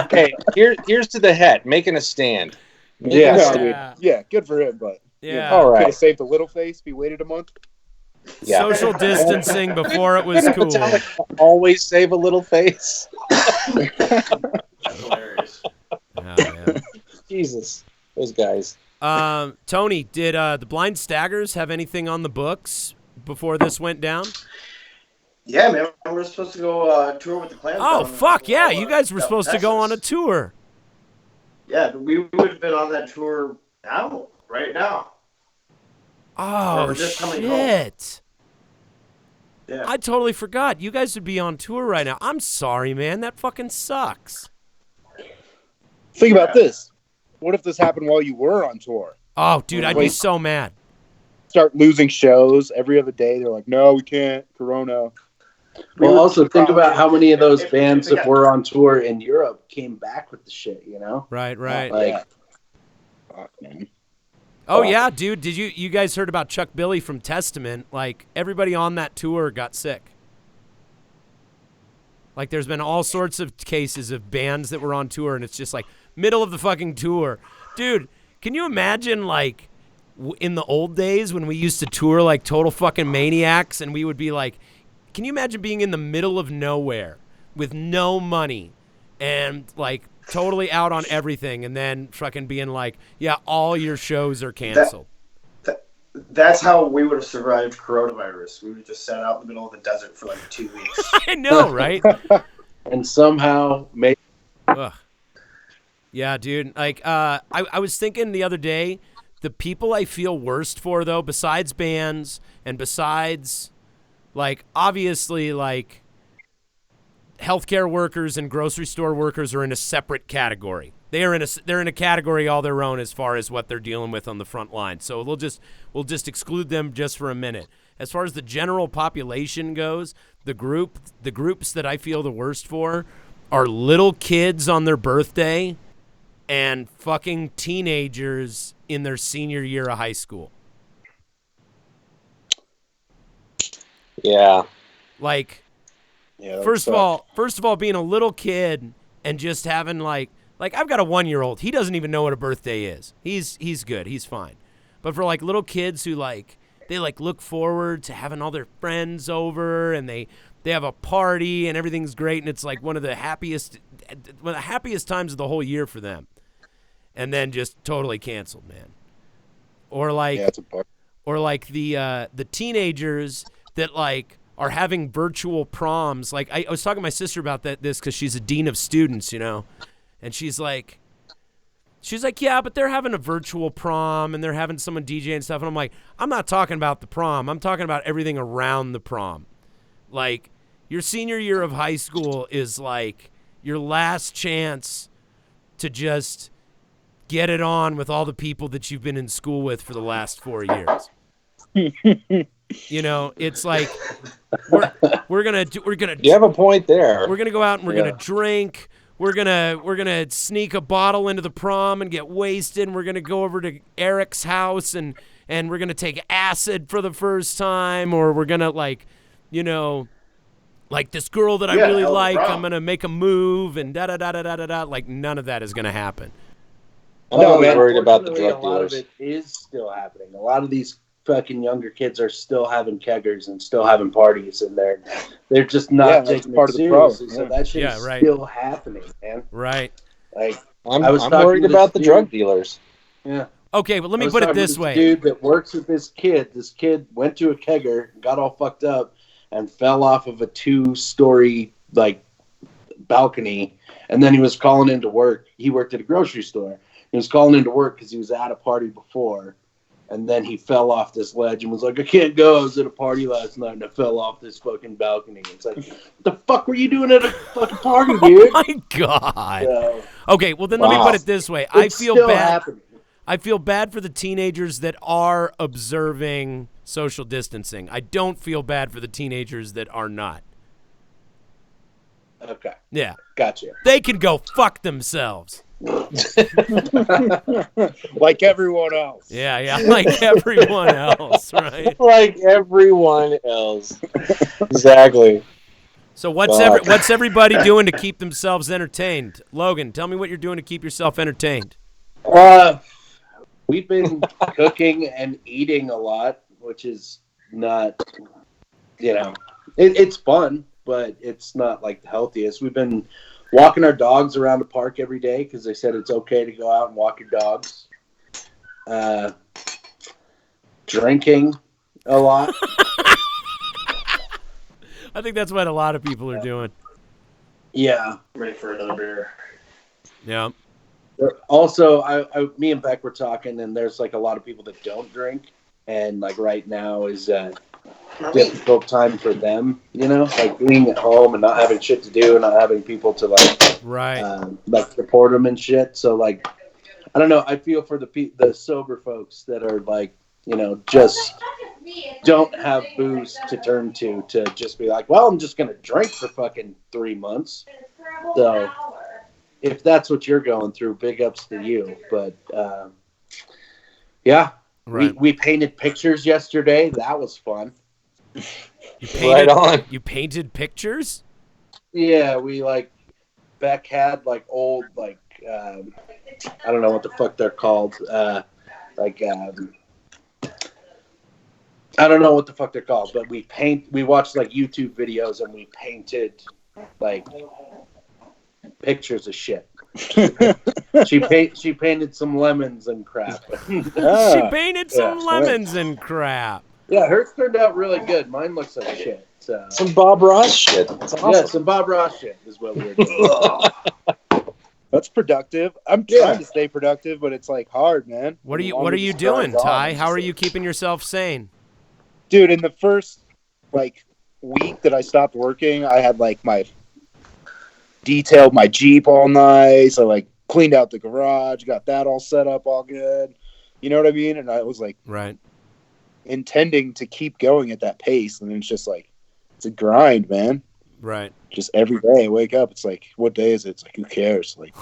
Okay, here's to the het making a stand. Yeah. No, I mean, yeah, good for him, but Yeah. All could right. have saved a little face if he waited a month. Yeah. Social distancing before it was cool. Always save a little face. That's hilarious. Oh, man. Jesus, those guys. Tony, did the Blind Staggers have anything on the books before this went down? Yeah, man, we're supposed to go tour with the Clams. Oh, down fuck yeah. in, You guys were down supposed to go on a Texas. tour. Yeah, we would have been on that tour right now. Oh, we're just coming home. shit. Yeah. I totally forgot. You guys would be on tour right now. I'm sorry, man. That fucking sucks. Think about this. What if this happened while you were on tour? Oh, dude, I'd be Wait. so mad. Start losing shows every other day. They're like, no, we can't. Corona. Well, also think about how many of those If- bands if- that were on tour in Europe came back with the shit, Right, right. Like, Fuck, man. Oh, yeah, dude. Did you guys heard about Chuck Billy from Testament? Like, everybody on that tour got sick. Like, there's been all sorts of cases of bands that were on tour, and it's just like middle of the fucking tour. Dude, can you imagine, like, in the old days when we used to tour like total fucking maniacs, and we would be like, can you imagine being in the middle of nowhere with no money and, like, totally out on everything, and then fucking being like, yeah, all your shows are canceled? That's how we would have survived coronavirus. We would have just sat out in the middle of the desert for like 2 weeks. I know, right? and somehow made Ugh. Yeah, dude. Like, I was thinking the other day, the people I feel worst for, though, besides bands and besides, like, obviously, like, healthcare workers and grocery store workers are in a separate category. They're in a category all their own as far as what they're dealing with on the front line. So we'll just exclude them just for a minute. As far as the general population goes, the groups that I feel the worst for are little kids on their birthday and fucking teenagers in their senior year of high school. Yeah. Like, Yeah, first of all, being a little kid and just having like I've got a 1-year-old. He doesn't even know what a birthday is. He's good. He's fine. But for like little kids who they look forward to having all their friends over and they have a party and everything's great and it's like one of the happiest times of the whole year for them. And then just totally canceled, man. Or like it's a part. or like the teenagers that like are having virtual proms. Like I was talking to my sister about this because she's a dean of students, you know, and she's like, yeah, but they're having a virtual prom and they're having someone DJ and stuff. And I'm like, I'm not talking about the prom. I'm talking about everything around the prom. Like your senior year of high school is like your last chance to just get it on with all the people that you've been in school with for the last 4 years. You know, it's like we're gonna. You have a point there. We're gonna go out and we're gonna drink. We're gonna sneak a bottle into the prom and get wasted. And we're gonna go over to Eric's house and we're gonna take acid for the first time, or we're gonna like this girl that I really like. I'm gonna make a move and da da da da da da da. Like none of that is gonna happen. I'm always worried about the drug A lot of dealers. it is still happening. A lot of these fucking younger kids are still having keggers and still having parties, and they're just not taking part it of the problem. seriously. So that shit is right. still happening, man. Right. Like I'm talking worried to this about the dude- drug dealers. Yeah. Okay, but let me I was put it talking to this way. Dude that works with this kid. This kid went to a kegger, got all fucked up, and fell off of a 2-story like balcony. And then he was calling into work. He worked at a grocery store. He was calling into work because he was at a party before. And then he fell off this ledge and was like, I can't go. I was at a party last night and I fell off this fucking balcony. It's like, what the fuck were you doing at a fucking party, dude? Oh my God. So, Okay, well then let me put it this way. it's still happening. I feel bad for the teenagers that are observing social distancing. I don't feel bad for the teenagers that are not. Okay. Yeah. Gotcha. They can go fuck themselves. Like everyone else. Yeah, like everyone else, right? Like everyone else. Exactly. So what's everybody doing to keep themselves entertained? Logan, tell me what you're doing to keep yourself entertained. We've been cooking and eating a lot, which is not, it's fun, but it's not like the healthiest. We've been walking our dogs around the park every day because they said it's okay to go out and walk your dogs. Drinking a lot. I think that's what a lot of people are doing. Yeah. Ready for another beer. Yeah. Also, me and Beck were talking, and there's like a lot of people that don't drink, and like right now is a difficult time for them, like being at home and not having shit to do and not having people to like support them and shit. So like, I don't know. I feel for the sober folks that are like, just don't have booze to turn to just be like, well, I'm just gonna drink for fucking 3 months. So if that's what you're going through, big ups to you. But yeah, right. we painted pictures yesterday. That was fun. Right on. You painted pictures? Yeah, we Beck had old I don't know what the fuck they're called. I don't know what the fuck they're called, but we watched YouTube videos and we painted pictures of shit. She painted some lemons and crap. She painted some lemons and crap. Yeah, hers turned out really good. Mine looks like shit. So. Some Bob Ross shit. That's awesome. Yeah, some Bob Ross shit is what we were doing. That's productive. I'm trying to stay productive, but it's hard, man. What are you doing, Ty? How are you keeping yourself sane? Dude, in the first week that I stopped working, I had my detailed my Jeep all nice. I like cleaned out the garage, got that all set up all good. You know what I mean? And I was like Right. intending to keep going at that pace. And it's just like, it's a grind, man. Right. Just every day I wake up, it's like, what day is it? It's like, who cares? Like,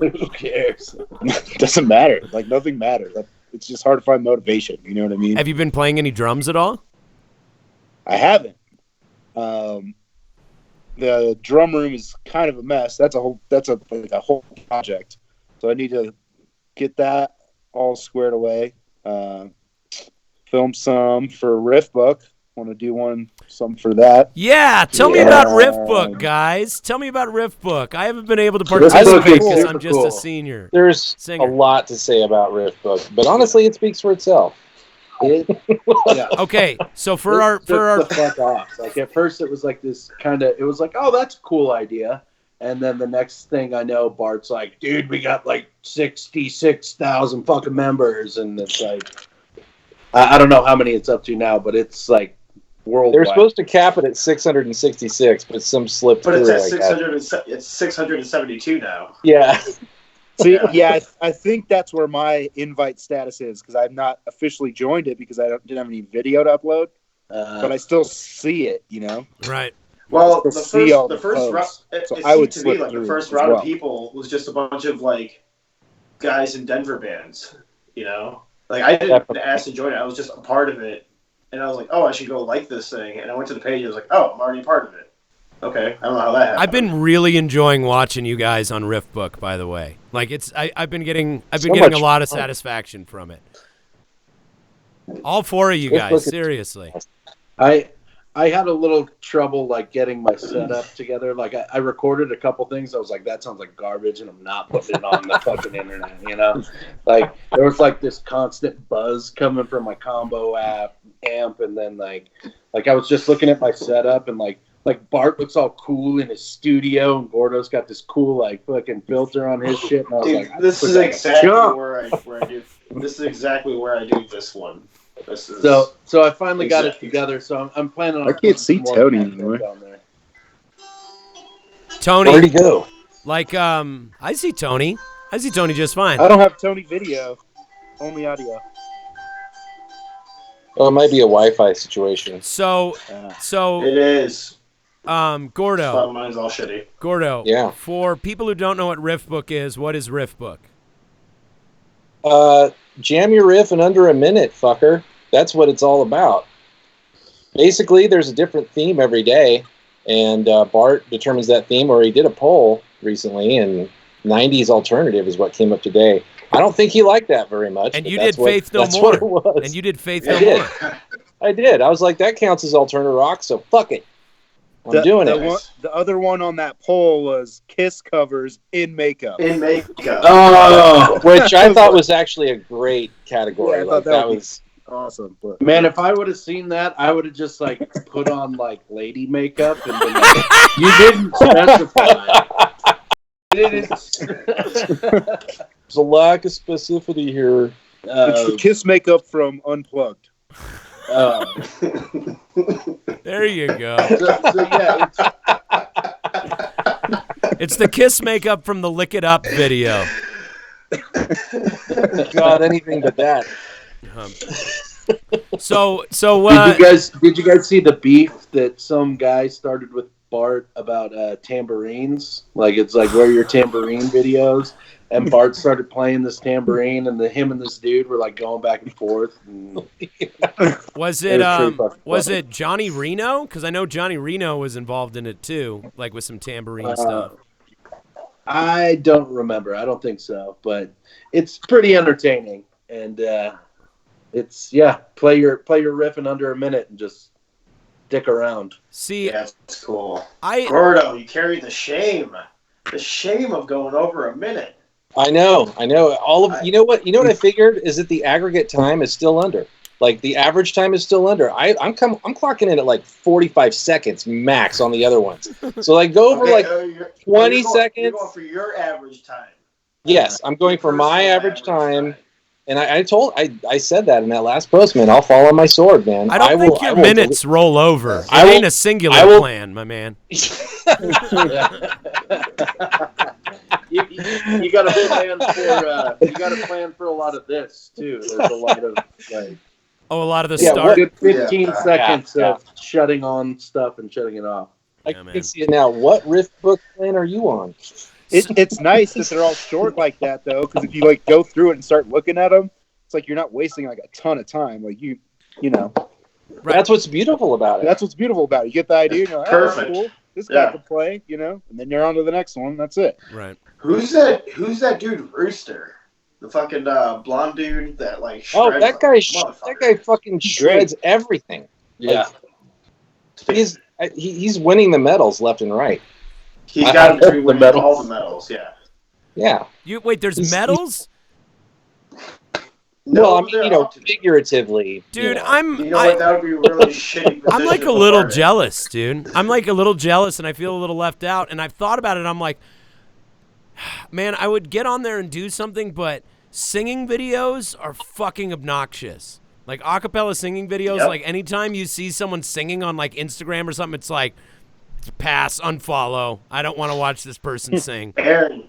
Who cares? it doesn't matter. Like, nothing matters. It's just hard to find motivation. You know what I mean? Have you been playing any drums at all? I haven't. The drum room is kind of a mess. That's a whole project. So I need to get that all squared away. Film some for Riff Book. Want to do some for that. Yeah, tell me about Riff Book, guys. Tell me about Riff Book. I haven't been able to participate because I'm just a senior. There's singer. a lot to say about Riff Book, but honestly, it speaks for itself. Yeah. Okay, so for the fuck off. Like at first, it was like this kind of. It was like, oh, that's a cool idea. And then the next thing I know, Bart's like, dude, we got like 66,000 fucking members, and it's like, I don't know how many it's up to now, but it's like. Worldwide. They're supposed to cap it at 666, but some slipped But through. it's at it's 672 now. Yeah. See, yeah, I think that's where my invite status is because I've not officially joined it because I didn't have any video to upload, but I still see it, you know. Right. Well, the first round, so it I would seemed to me slip like the through first as round well. of people was just a bunch of like guys in Denver bands, you know. Like I didn't ask to join it; I was just a part of it. And I was like, oh, I should go like this thing. And I went to the page and I was like, oh, I'm already a part of it. Okay. I don't know how that happened. I've been really enjoying watching you guys on Riff Book, by the way. Like I've been getting a lot of satisfaction from it. All four of you guys, seriously. I had a little trouble like getting my setup together. Like I recorded a couple things. I was like, that sounds like garbage, and I'm not putting it on the fucking internet. You know, like there was like this constant buzz coming from my combo amp, and then like I was just looking at my setup, and like Bart looks all cool in his studio, and Gordo's got this cool like fucking filter on his shit. And I was Dude, like, this is exactly where I do. This is exactly where I do this one. So I finally got it together. So I'm planning on. I can't see Tony anymore. Tony, Where'd he go? like I see Tony. I see Tony just fine. I don't have Tony video, only audio. Oh, it might be a Wi-Fi situation. So It is. Gordo. Mine's all shitty. Gordo. Yeah. For people who don't know what Riff Book is, what is Riff Book? Jam your riff in under a minute, fucker. That's what it's all about. Basically, there's a different theme every day, and Bart determines that theme, or he did a poll recently, and 90s alternative is what came up today. I don't think he liked that very much. And you did Faith No More. That's what it was. And you did Faith No More. I did. I was like, that counts as alternative rock, so fuck it. I'm doing it. The other one on that poll was Kiss covers in makeup. In makeup. Oh, which I thought was actually a great category. Yeah, I like, thought that was awesome. But Man, if I would have seen that, I would have just like put on like lady makeup and been like, you didn't specify. there's a lack of specificity here. it's the Kiss makeup from Unplugged. There you go. So yeah, It's the Kiss makeup from the Lick It Up video. God, anything but that. So did you guys see the beef that some guy started with Bart about tambourines? Like it's like where are your tambourine videos? And Bart started playing this tambourine, and him and this dude were like going back and forth. And was it Johnny Reno? Because I know Johnny Reno was involved in it too, like with some tambourine stuff. I don't remember. I don't think so, but it's pretty entertaining, and it's play your riff in under a minute and just dick around. See, Yeah, that's cool. Gordo, you carry the shame of going over a minute. I know. You know what I figured is that the aggregate time is still under. Like the average time is still under. I'm clocking in at like 45 seconds max on the other ones. So like go over 20 seconds. You're going for your average time. Yes, I'm going for my average time. And I said that in that last post, man. I'll fall on my sword, man. I don't think your minutes roll over. It ain't a singular plan, my man. You got to plan for a lot of this too. There's a lot of like. Oh, a lot of the start. Good 15 seconds of shutting on stuff and shutting it off. I can see it now. What riff book plan are you on? It's nice that they're all short like that, though, because if you like go through it and start looking at them, it's like you're not wasting like a ton of time. Like you know. Right. That's what's beautiful about it. That's what's beautiful about it. You get the idea, you know, oh, Perfect. that's cool. This guy can play, you know, and then you're on to the next one. That's it. Right. Who's that dude, Rooster? The fucking blonde dude that like shreds. Oh, that guy fucking shreds everything. Yeah. Like, he's winning the medals left and right. He's got to win all the medals, yeah. Yeah. There's medals? No, I mean, figuratively. Dude, that would be really shitty. I'm like a little jealous, dude. I'm like a little jealous, and I feel a little left out. And I've thought about it. I'm like, man, I would get on there and do something, but singing videos are fucking obnoxious. Like acapella singing videos, like anytime you see someone singing on like Instagram or something, it's like, pass, unfollow. I don't want to watch this person sing. Aaron,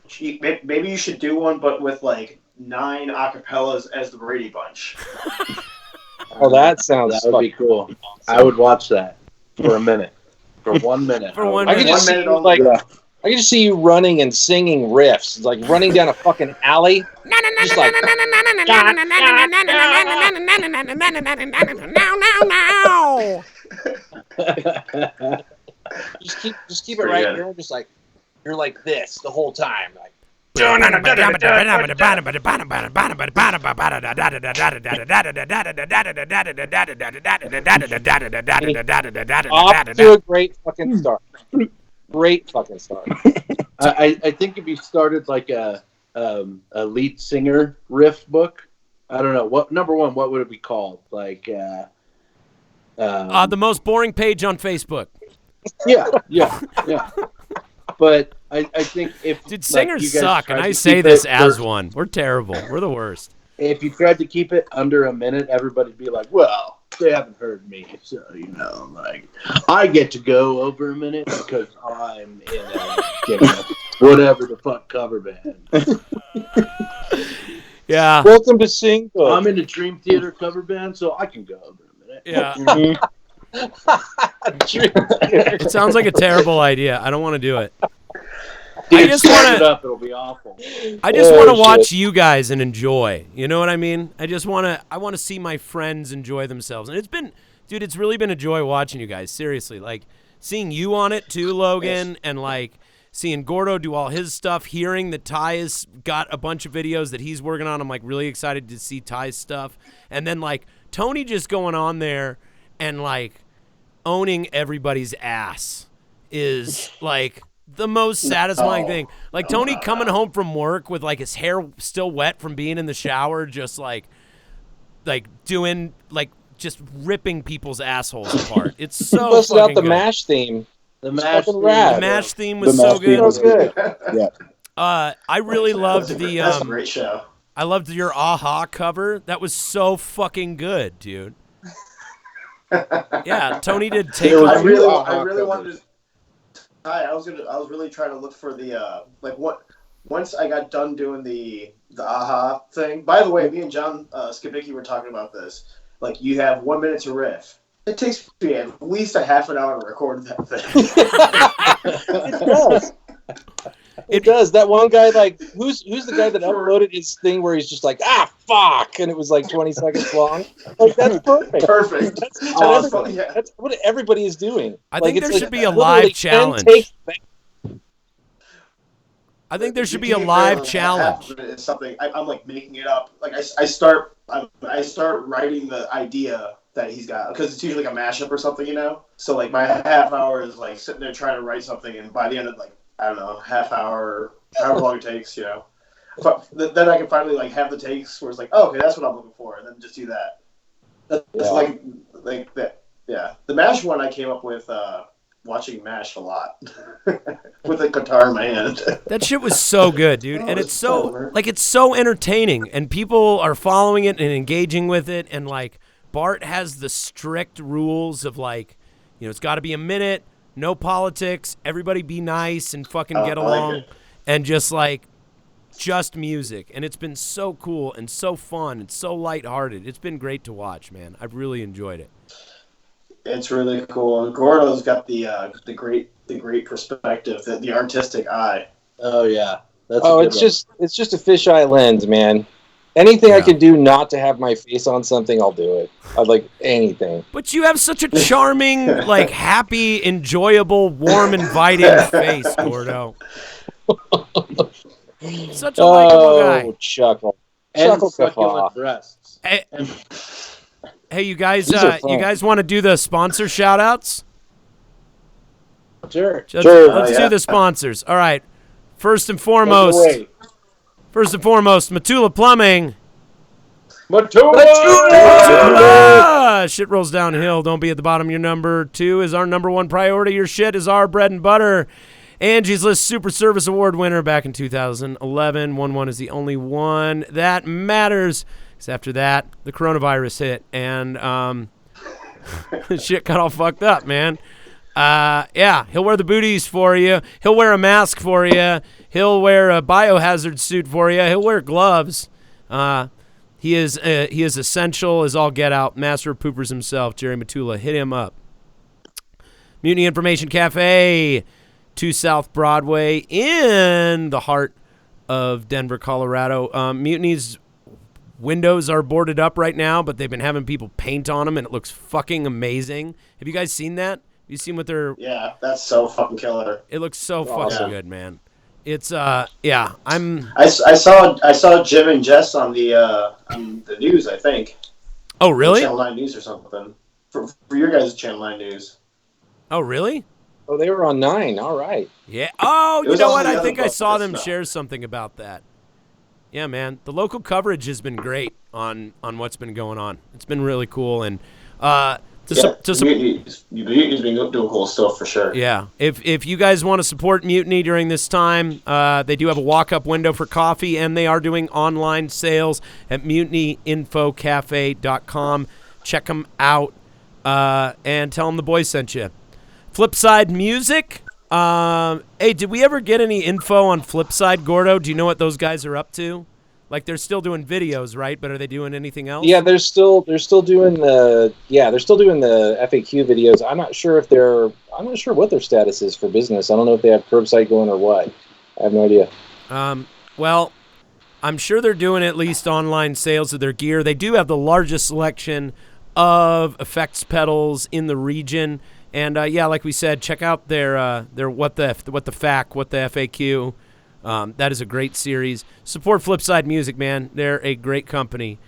maybe you should do one, but with like 9 acapellas as the Brady Bunch. Oh, that would be cool. Awesome. I would watch that for a minute, for 1 minute. For 1 minute. I can just see you running and singing riffs. It's like running down a fucking alley. Just like just keep it right here. Just like you're like this the whole time. Like off to a great fucking start. Great fucking start. I think if you started like a lead singer riff book, I don't know what number one. What would it be called? Like the most boring page on Facebook. Yeah. But I think if singers suck, and I say this as one. We're terrible. We're the worst. If you tried to keep it under a minute, everybody'd be like, "Well, they haven't heard me, so like I get to go over a minute because I'm in a whatever the fuck cover band." Yeah. Welcome to Sing. I'm in a Dream Theater cover band, so I can go over a minute. Yeah. It sounds like a terrible idea. I don't want to do it. I just want to. It'll be awful. I just want to watch you guys and enjoy. You know what I mean? I want to see my friends enjoy themselves. And it's really been a joy watching you guys. Seriously, like seeing you on it too, Logan, and like seeing Gordo do all his stuff. Hearing that Ty has got a bunch of videos that he's working on. I'm like really excited to see Ty's stuff. And then like Tony just going on there and like owning everybody's ass is like the most satisfying thing. Like Tony coming home from work with like his hair still wet from being in the shower, just like doing like just ripping people's assholes apart. It's so busted out the good. MASH theme. The MASH theme was so good. Was good. Yeah. I really loved That's a great show. I loved your Aha cover. That was so fucking good, dude. Yeah, Tony did take. I really wanted to. I was really trying to look for the once I got done doing the Aha thing. By the way, me and John Skibicki were talking about this. Like, you have 1 minute to riff. It takes me at least a half an hour to record that thing. It does. It does. That one guy, like, who's the guy that uploaded his thing where he's just like, fuck, and it was like 20 seconds long? Like, that's perfect. Perfect. That's what everybody is doing. I think there should be a live challenge. I think there should be a live challenge. It's something I'm like making it up. Like I start writing the idea that he's got, because it's usually like a mashup or something, So like my half hour is like sitting there trying to write something, and by the end of like, I don't know, half hour, however long it takes, But then I can finally like have the takes where it's like, oh, okay, that's what I'm looking for, and then just do that. That's like that. Yeah, the MASH one I came up with watching MASH a lot with a guitar in my hand. That shit was so good, dude. And it's so it's so entertaining, and people are following it and engaging with it. And like Bart has the strict rules of like, it's got to be a minute, no politics, everybody be nice and fucking get along, like and just music. And it's been so cool and so fun and so lighthearted. It's been great to watch, man. I've really enjoyed it. It's really cool. And Gordo's got the great perspective, the artistic eye. Oh yeah. It's just a fisheye lens, man. Anything I can do not to have my face on something, I'll do it. I'd like anything. But you have such a charming, like happy, enjoyable, warm, inviting face, Gordo. Such a likable guy. Chuckle. And Chuckle succulent breasts. Hey, you guys want to do the sponsor shout-outs? Sure. Let's do the sponsors. All right. First and foremost, Matula Plumbing. Matula! Shit rolls downhill. Don't be at the bottom. Your number 2 is our number 1 priority. Your shit is our bread and butter. Angie's List Super Service Award winner back in 2011. 1-1 is the only one that matters. Because after that, the coronavirus hit, and shit got all fucked up, man. He'll wear the booties for you. He'll wear a mask for you. He'll wear a biohazard suit for you. He'll wear gloves. He is essential as all get out. Master of poopers himself, Jerry Matula. Hit him up. Mutiny Information Cafe, 2 South Broadway in the heart of Denver, Colorado. Mutiny's windows are boarded up right now, but they've been having people paint on them, and it looks fucking amazing. Have you guys seen that? Have you seen what they're... Yeah, that's so fucking killer. It looks so fucking good, man. It's I saw Jim and Jess on the news, I think. Oh, really? Channel 9 News or something. For your guys' Channel 9 News. Oh, really? Oh, they were on 9. All right. Yeah. Oh, you know what? I think I saw them stuff. share something about that. Yeah, man. The local coverage has been great on what's been going on. It's been really cool. And Mutiny's been doing cool stuff for sure. Yeah. If you guys want to support Mutiny during this time, they do have a walk-up window for coffee, and they are doing online sales at mutinyinfocafe.com. Check them out and tell them the boys sent you. Flipside Music. Hey, did we ever get any info on Flipside, Gordo? Do you know what those guys are up to? Like, they're still doing videos, right? But are they doing anything else? Yeah, they're still doing the FAQ videos. I'm not sure what their status is for business. I don't know if they have curbside going or what. I have no idea. Well, I'm sure they're doing at least online sales of their gear. They do have the largest selection of effects pedals in the region. And like we said, check out their what the FAQ. That is a great series. Support Flipside Music, man. They're a great company.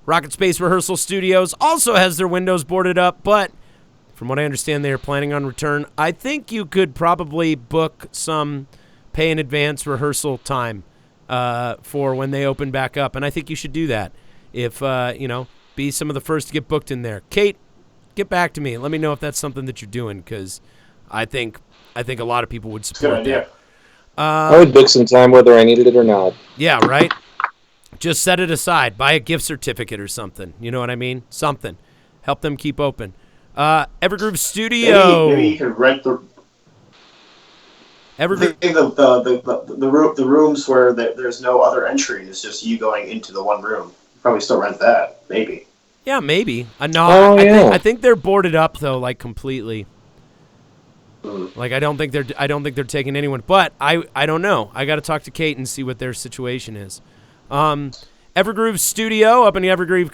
Rocket Space Rehearsal Studios also has their windows boarded up, but from what I understand, they are planning on return. I think you could probably book some pay in advance rehearsal time for when they open back up, and I think you should do that. If be some of the first to get booked in there. Kate, get back to me. Let me know if that's something that you're doing, because I think a lot of people would support that. I would book some time whether I needed it or not. Yeah, right? Just set it aside. Buy a gift certificate or something. You know what I mean? Something. Help them keep open. Evergroove Studio. Maybe you could rent the... Evergroove... The rooms where there's no other entry. It's just you going into the one room. Probably still rent that. Maybe. Yeah, maybe. I think they're boarded up, though, like, completely. Like, I don't think they're taking anyone, but I don't know. I got to talk to Kate and see what their situation is. Evergroove Studio up in Evergreen,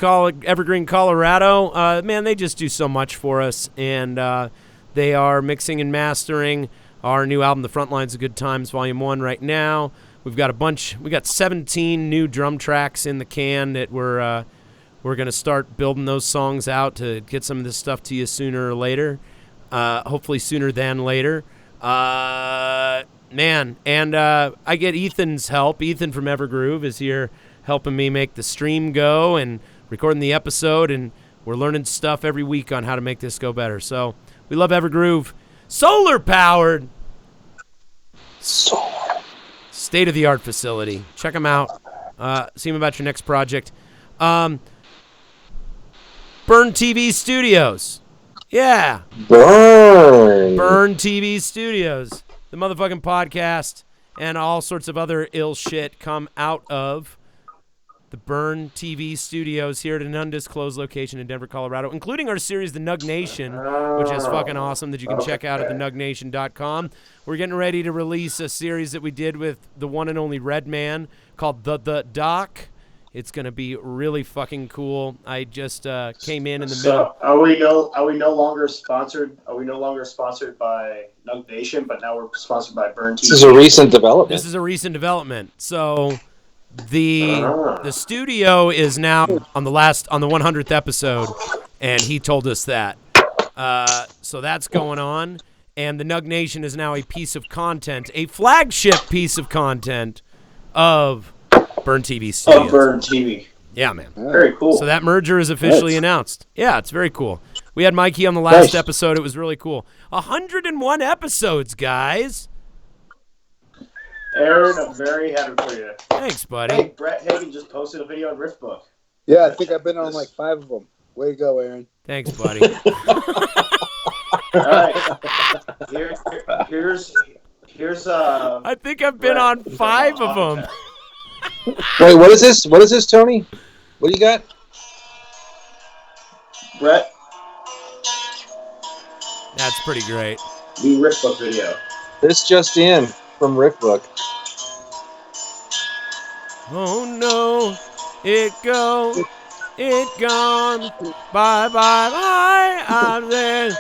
Colorado. Man, they just do so much for us, and they are mixing and mastering our new album, The Front Lines of Good Times, Volume 1 right now. We got 17 new drum tracks in the can that we're going to start building those songs out to get some of this stuff to you sooner or later. Hopefully sooner than later. Man, and I get Ethan's help. Ethan from Evergroove is here helping me make the stream go and recording the episode, and we're learning stuff every week on how to make this go better. So we love Evergroove. solar powered, state-of-the-art facility. Check them out. See them about your next project. Burn TV Studios. Yeah. Burn TV Studios. The motherfucking podcast and all sorts of other ill shit come out of the Burn TV Studios here at an undisclosed location in Denver, Colorado, including our series, The Nug Nation, which is fucking awesome, that you can check out at thenugnation.com. We're getting ready to release a series that we did with the one and only Redman called The Doc. It's going to be really fucking cool. I just came in the middle. So are we no longer sponsored? Are we no longer sponsored by Nug Nation, but now we're sponsored by Burn TV? This is a recent development. This is a recent development. So the studio is now on the 100th episode, and he told us that. So that's going on, and the Nug Nation is now a piece of content, a flagship piece of content of Burn TV Studios. Oh, Burn TV. Yeah, man. Very cool. So that merger is officially announced. Yeah, it's very cool. We had Mikey on the last episode. It was really cool. 101 episodes, guys. Aaron, I'm very happy for you. Thanks, buddy. Hey, Brett Hagen just posted a video on Riftbook. Yeah, I think I've been on like 5 of them. Way to go, Aaron. Thanks, buddy. All right. Here's I think I've been on 5 of them. Wait, what is this? What is this, Tony? What do you got? Brett, That's pretty great. new Riftbook video. This just in from Riftbook. Oh no, it gone, bye bye bye. I'm there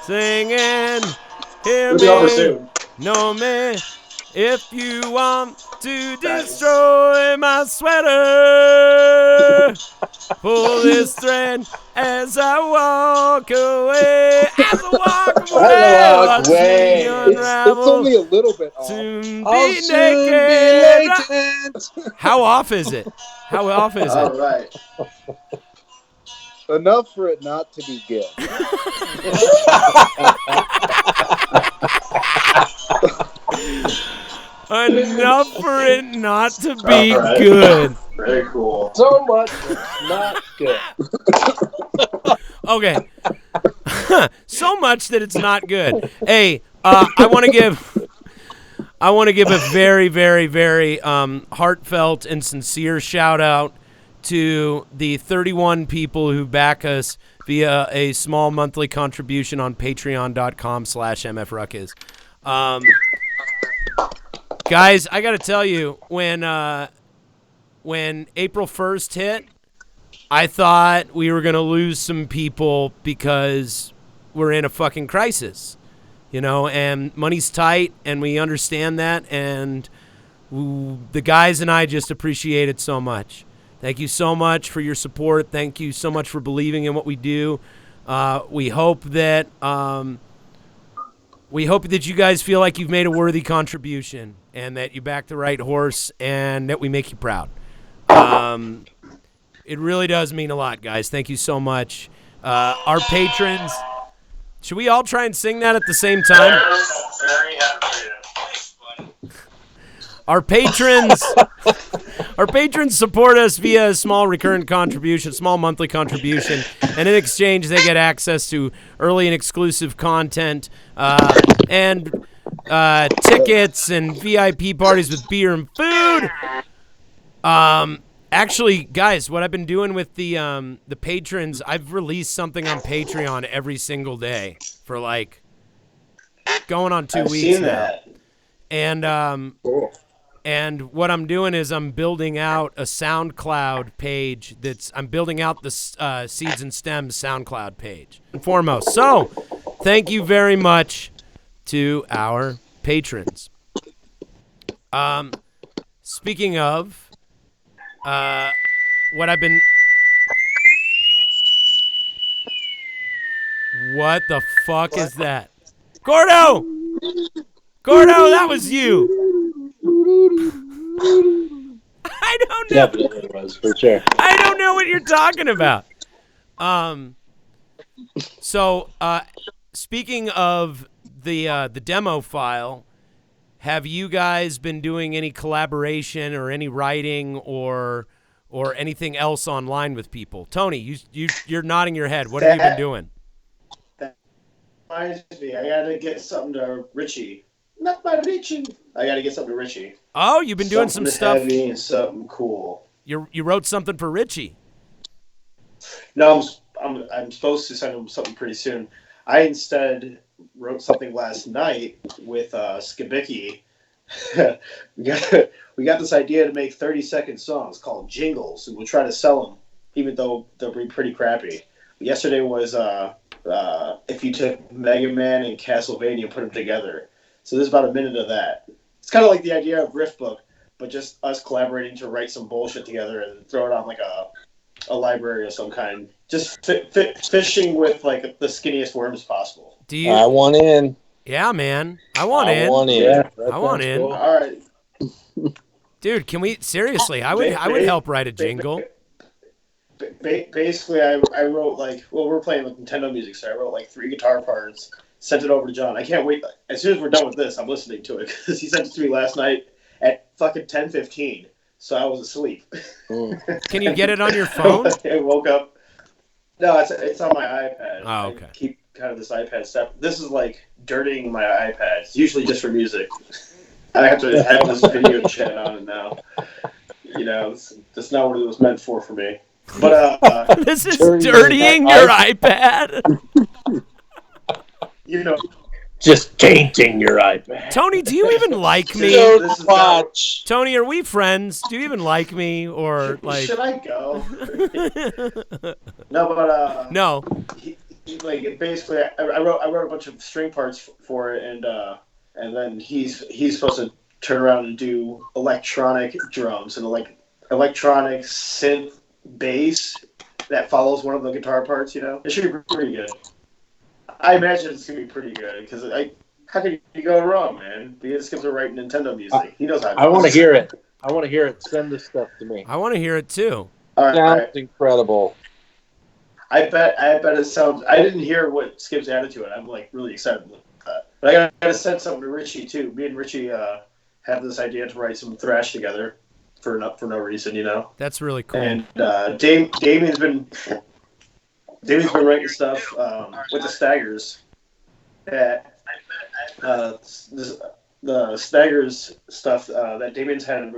singing, hear We'll be over me, soon. know me. If you want to destroy my sweater, pull this thread as I walk away. As I walk away, watch me unravel. It's only a little bit off. Soon I'll be soon naked. be latent. How off is it? How off is All it? right. Enough for it not to be good. Enough for it not to be All right. good. Very cool. So much, it's not good. Okay. So much that it's not good. Hey, I want to give a very, very, very heartfelt and sincere shout out to the 31 people who back us via a small monthly contribution on patreon.com/mfruckus. Guys, I got to tell you, when April 1st hit, I thought we were going to lose some people because we're in a fucking crisis, you know, and money's tight, and we understand that, and the guys and I just appreciate it so much. Thank you so much for your support. Thank you so much for believing in what we do. We hope that you guys feel like you've made a worthy contribution and that you back the right horse and that we make you proud. It really does mean a lot, guys. Thank you so much. Our patrons, should we all try and sing that at the same time? Very happy for you. Thanks, buddy. Our patrons support us via a small recurrent contribution, small monthly contribution, and in exchange they get access to early and exclusive content and tickets and VIP parties with beer and food. Actually, guys, what I've been doing with the patrons, I've released something on Patreon every single day for like going on 2 I've weeks seen now. that. And Cool. and what I'm doing is I'm building out a SoundCloud page. I'm building out the Seeds and Stems SoundCloud page and foremost. So, thank you very much to our patrons. Speaking of what I've been. What the fuck is that? Gordo! Gordo, that was you! I don't know. Definitely was, for sure. I don't know what you're talking about. So, speaking of the demo file, have you guys been doing any collaboration or any writing or anything else online with people? Tony, you're nodding your head. What have you been doing? That reminds me, I gotta get something to Richie. Not my Richie. I gotta get something to Richie. Oh, you've been doing some stuff. Something heavy and something cool. You wrote something for Richie. No, I'm supposed to send him something pretty soon. I instead wrote something last night with Skibicki. we got this idea to make 30-second songs called jingles, and we'll try to sell them, even though they'll be pretty crappy. Yesterday was if you took Mega Man and Castlevania and put them together. So there's about a minute of that. It's kind of like the idea of Riff Book, but just us collaborating to write some bullshit together and throw it on like a library of some kind. Just fishing with like the skinniest worms possible. I want in. Yeah, man. I want in. Yeah, I want in. cool. All right. Dude, can we seriously? I would help write a jingle. Basically, I wrote we're playing with Nintendo music, so I wrote like 3 guitar parts, sent it over to John. I can't wait. As soon as we're done with this, I'm listening to it because he sent it to me last night at fucking 10:15. So I was asleep. Can you get it on your phone? I woke up. No, it's on my iPad. Oh, okay. I keep kind of this iPad stuff. This is like dirtying my iPad. It's usually just for music. I have to have this video chat on it now. You know, that's not what it was meant for me. But this is dirtying your iPad. You know, Just tainting your iPad. Tony, do you even like me? This is Watch. Tony, are we friends? Do you even like me or like? should I go? No, but No. like basically, I wrote a bunch of string parts for it, and then he's supposed to turn around and do electronic drums and like electronic synth bass that follows one of the guitar parts. You know, it should be pretty good. I imagine it's gonna be pretty good because how can you go wrong, man? The Skips are writing Nintendo music. He knows how. I want to hear it. Send this stuff to me. I want to hear it too. All right, Sounds incredible. I bet it sounds. I didn't hear what Skip's added to it. I'm like really excited about that. But I gotta send something to Richie too. Me and Richie have this idea to write some thrash together for no reason, you know. That's really cool. And Damien's been writing stuff with the Staggers. That the Staggers stuff that Damien's come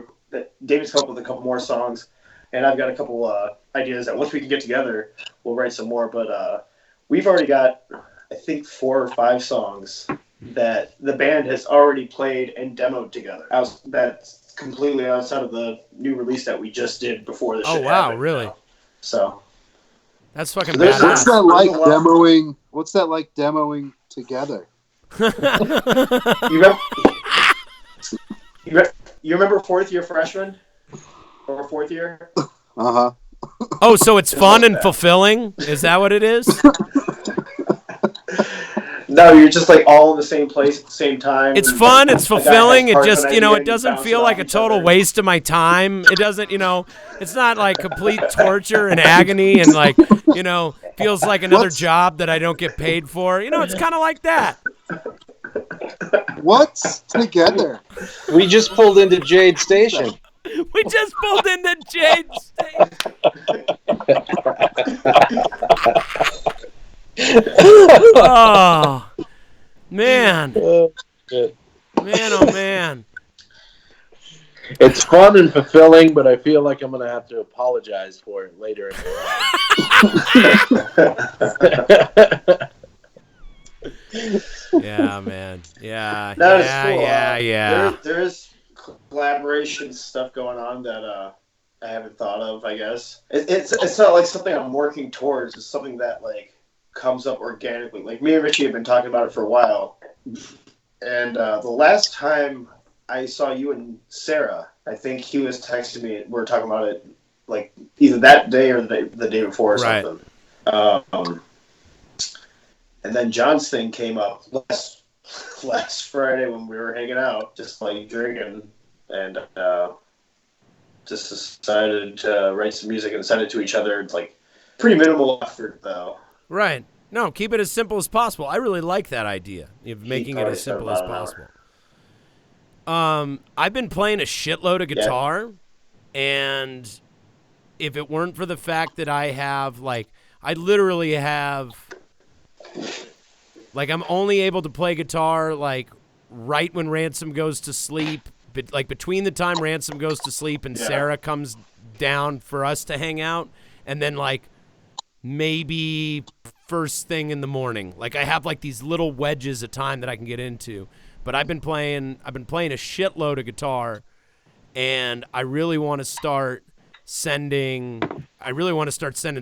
up with a couple more songs, and I've got a couple ideas that once we can get together, we'll write some more. But we've already got, I think, 4 or 5 songs that the band has already played and demoed together. That's completely outside of the new release that we just did before this. Oh shit wow, happened, really? you know? So That's fucking There's- What's badass. that like There's a lot- demoing? What's that like demoing together? you remember 4th year freshman or 4th year? Uh huh. Oh, so it's fun and fulfilling? Is that what it is? No, you're just like all in the same place at the same time. It's And, fun, like, it's a guy has fulfilling. It part of just, an you know, idea it and you doesn't bounce feel it like off a each total other. waste of my time. It doesn't, you know, it's not like complete torture and agony and like, you know, feels like another job that I don't get paid for. You know, it's kind of like that. What's together? We just pulled into Jade Station. We just pulled into Jade's Oh, man. Oh, shit. Man, oh, man. It's fun and fulfilling, but I feel like I'm going to have to apologize for it later in the Yeah, man. Yeah, That is yeah, cool. yeah. There's collaboration stuff going on that I haven't thought of. I guess it's not like something I'm working towards. It's something that like comes up organically. Like me and Richie have been talking about it for a while, and the last time I saw you and Sarah, I think he was texting me. We were talking about it like either that day or the day before or Right. something. And then John's thing came up last Friday when we were hanging out, just like drinking, and just decided to write some music and send it to each other. It's like pretty minimal effort, though. Right. No, keep it as simple as possible. I really like that idea of making it as simple as possible. I've been playing a shitload of guitar, and if it weren't for the fact that I have, like, I literally have, like, I'm only able to play guitar, like, right when Ransom goes to sleep, but, like, between the time Ransom goes to sleep and Sarah comes down for us to hang out, and then, like, maybe first thing in the morning. Like, I have, like, these little wedges of time that I can get into. But I've been playing a shitload of guitar, and I really want to start sending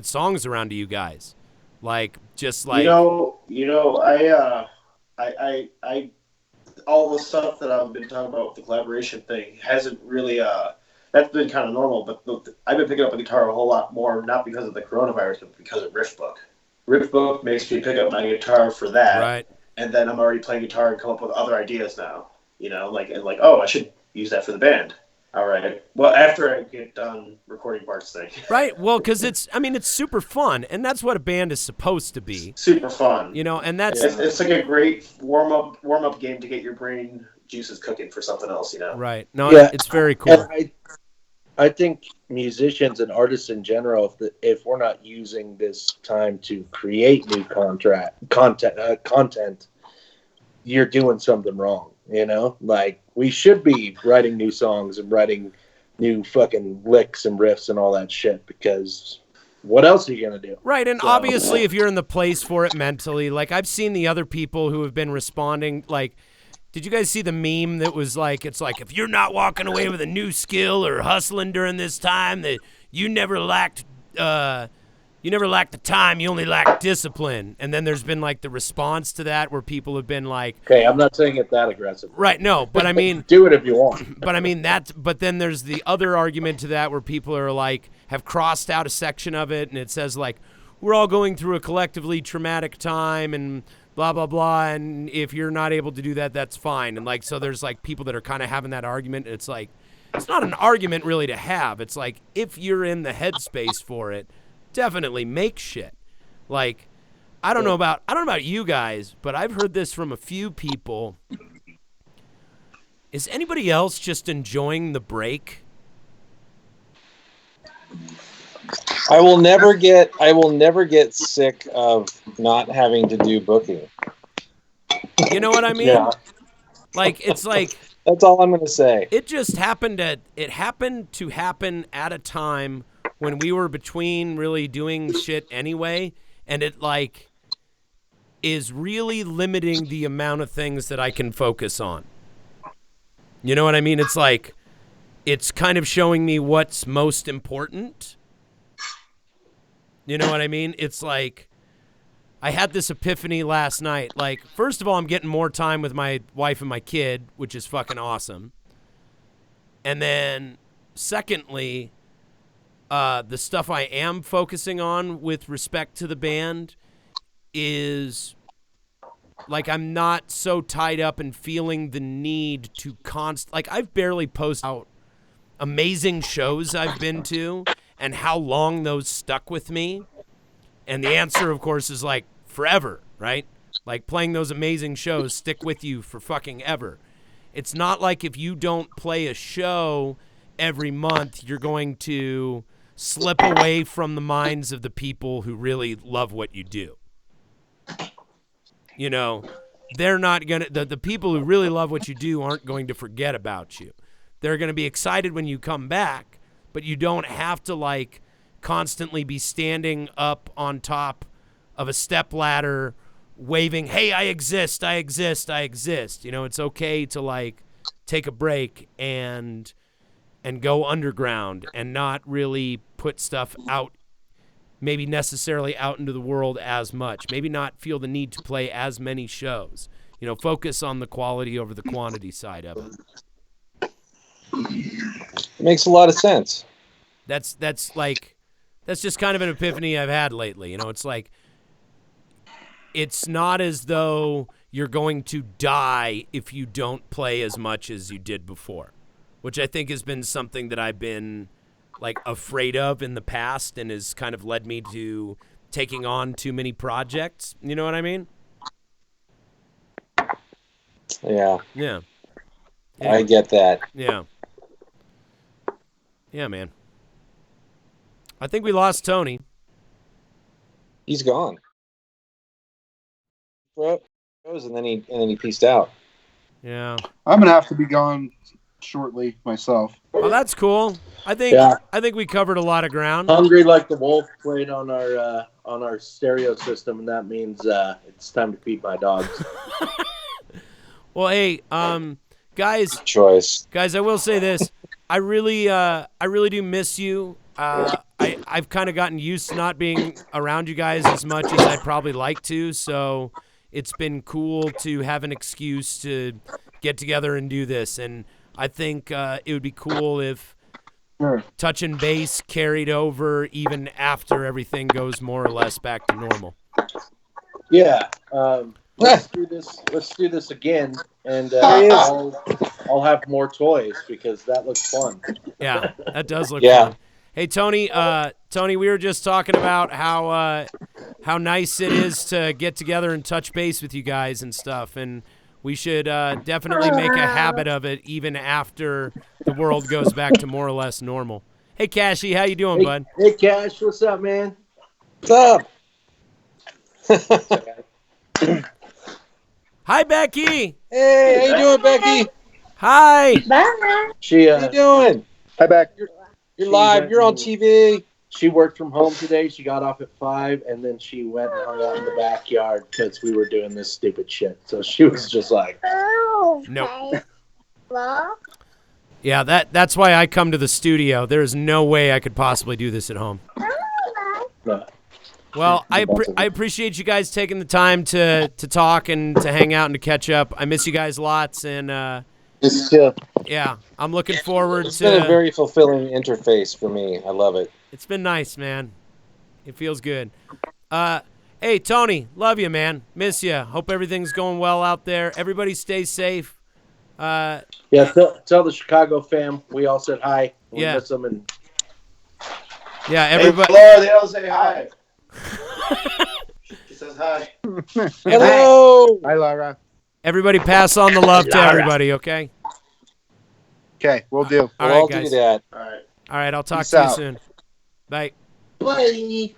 songs around to you guys. Like, just like, I all the stuff that I've been talking about with the collaboration thing hasn't really that's been kind of normal, but I've been picking up the guitar a whole lot more, not because of the coronavirus, but because of Riffbook. Riffbook makes me pick up my guitar for that. Right. And then I'm already playing guitar and come up with other ideas now. Like, oh, I should use that for the band. All right. Well, after I get done recording Bart's thing. Right. Well, because it's super fun, and that's what a band is supposed to be. Super fun. And that's it's like a great warm up game to get your brain juices cooking for something else. Right. No, it's very cool. I think musicians and artists in general, if we're not using this time to create new content, you're doing something wrong. Like, we should be writing new songs and writing new fucking licks and riffs and all that shit, because what else are you going to do? Right, and obviously if you're in the place for it mentally, like, I've seen the other people who have been responding, like, did you guys see the meme that was like, it's like, if you're not walking away with a new skill or hustling during this time, that you never lacked the time, you only lacked discipline. And then there's been, like, the response to that where people have been like, okay, I'm not saying it that aggressive. Right, no, but I mean, do it if you want. But I mean, but then there's the other argument to that where people are like, have crossed out a section of it, and it says, like, we're all going through a collectively traumatic time and blah, blah, blah, and if you're not able to do that, that's fine. And, like, so there's, like, people that are kind of having that argument, and it's like, it's not an argument really to have. It's like, if you're in the headspace for it, definitely make shit. Like, I don't know about you guys, but I've heard this from a few people. Is anybody else just enjoying the break? I will never get sick of not having to do booking. You know what I mean? Yeah. Like, it's like, that's all I'm going to say. It just happened to happen at a time when we were between really doing shit anyway, and it, like, is really limiting the amount of things that I can focus on. You know what I mean? It's like, it's kind of showing me what's most important. You know what I mean? It's like, I had this epiphany last night. Like, first of all, I'm getting more time with my wife and my kid, which is fucking awesome. And then, secondly, the stuff I am focusing on with respect to the band is, like, I'm not so tied up and feeling the need to like, I've barely posted out amazing shows I've been to and how long those stuck with me. And the answer, of course, is, like, forever, right? Like, playing those amazing shows stick with you for fucking ever. It's not like if you don't play a show every month, you're going to slip away from the minds of the people who really love what you do. You know, they're not going to, the people who really love what you do aren't going to forget about you. They're going to be excited when you come back, but you don't have to, like, constantly be standing up on top of a step ladder waving, hey, I exist, I exist, I exist. You know, it's okay to, like, take a break and go underground and not really put stuff out, maybe necessarily out into the world as much. Maybe not feel the need to play as many shows. You know, focus on the quality over the quantity side of it. It makes a lot of sense. That's just kind of an epiphany I've had lately. You know, it's like, it's not as though you're going to die if you don't play as much as you did before, which I think has been something that I've been, like, afraid of in the past and has kind of led me to taking on too many projects. You know what I mean? Yeah, Yeah. I get that. Yeah. Yeah, man. I think we lost Tony. He's gone. And then he pieced out. Yeah. I'm gonna have to be gone shortly myself. Well, that's cool. I think we covered a lot of ground. Hungry Like the Wolf played on our stereo system, and that means it's time to feed my dogs. Well, hey, guys, Choice. I will say this. I really do miss you. I've kind of gotten used to not being around you guys as much as I'd probably like to, so it's been cool to have an excuse to get together and do this. And I think it would be cool if touch and base carried over even after everything goes more or less back to normal. Yeah, let's do this. Let's do this again, and I'll have more toys because that looks fun. Yeah, that does look fun. Hey, Tony. Tony, we were just talking about how nice it is to get together and touch base with you guys and stuff, and we should definitely make a habit of it even after the world goes back to more or less normal. Hey, Cashy, how you doing, bud? Hey, Cash, what's up, man? What's up? Hi, Becky. Hey, how you doing, Becky? Hi. Bye. She How you doing? Hi, back. You're live. You're on TV. She worked from home today. She got off at 5, and then she went and hung out in the backyard because we were doing this stupid shit. So she was just like, No. Yeah, that's why I come to the studio. There is no way I could possibly do this at home. no. Well, I appreciate you guys taking the time to talk and to hang out and to catch up. I miss you guys lots, and yeah, I'm looking forward It's to. been a very fulfilling interface for me. I love it. It's been nice, man. It feels good. Hey, Tony, love you, man. Miss you. Hope everything's going well out there. Everybody stay safe. Yeah, tell the Chicago fam we all said hi. We miss them, and yeah, everybody. Hey, Flora, they all say hi. She says hi. Hello. Hi, Laura. Everybody pass on the love to everybody, okay? Okay, we'll do. All We'll right, guys. do that. All right. All right, I'll talk Peace to you out. soon. Bye. bye.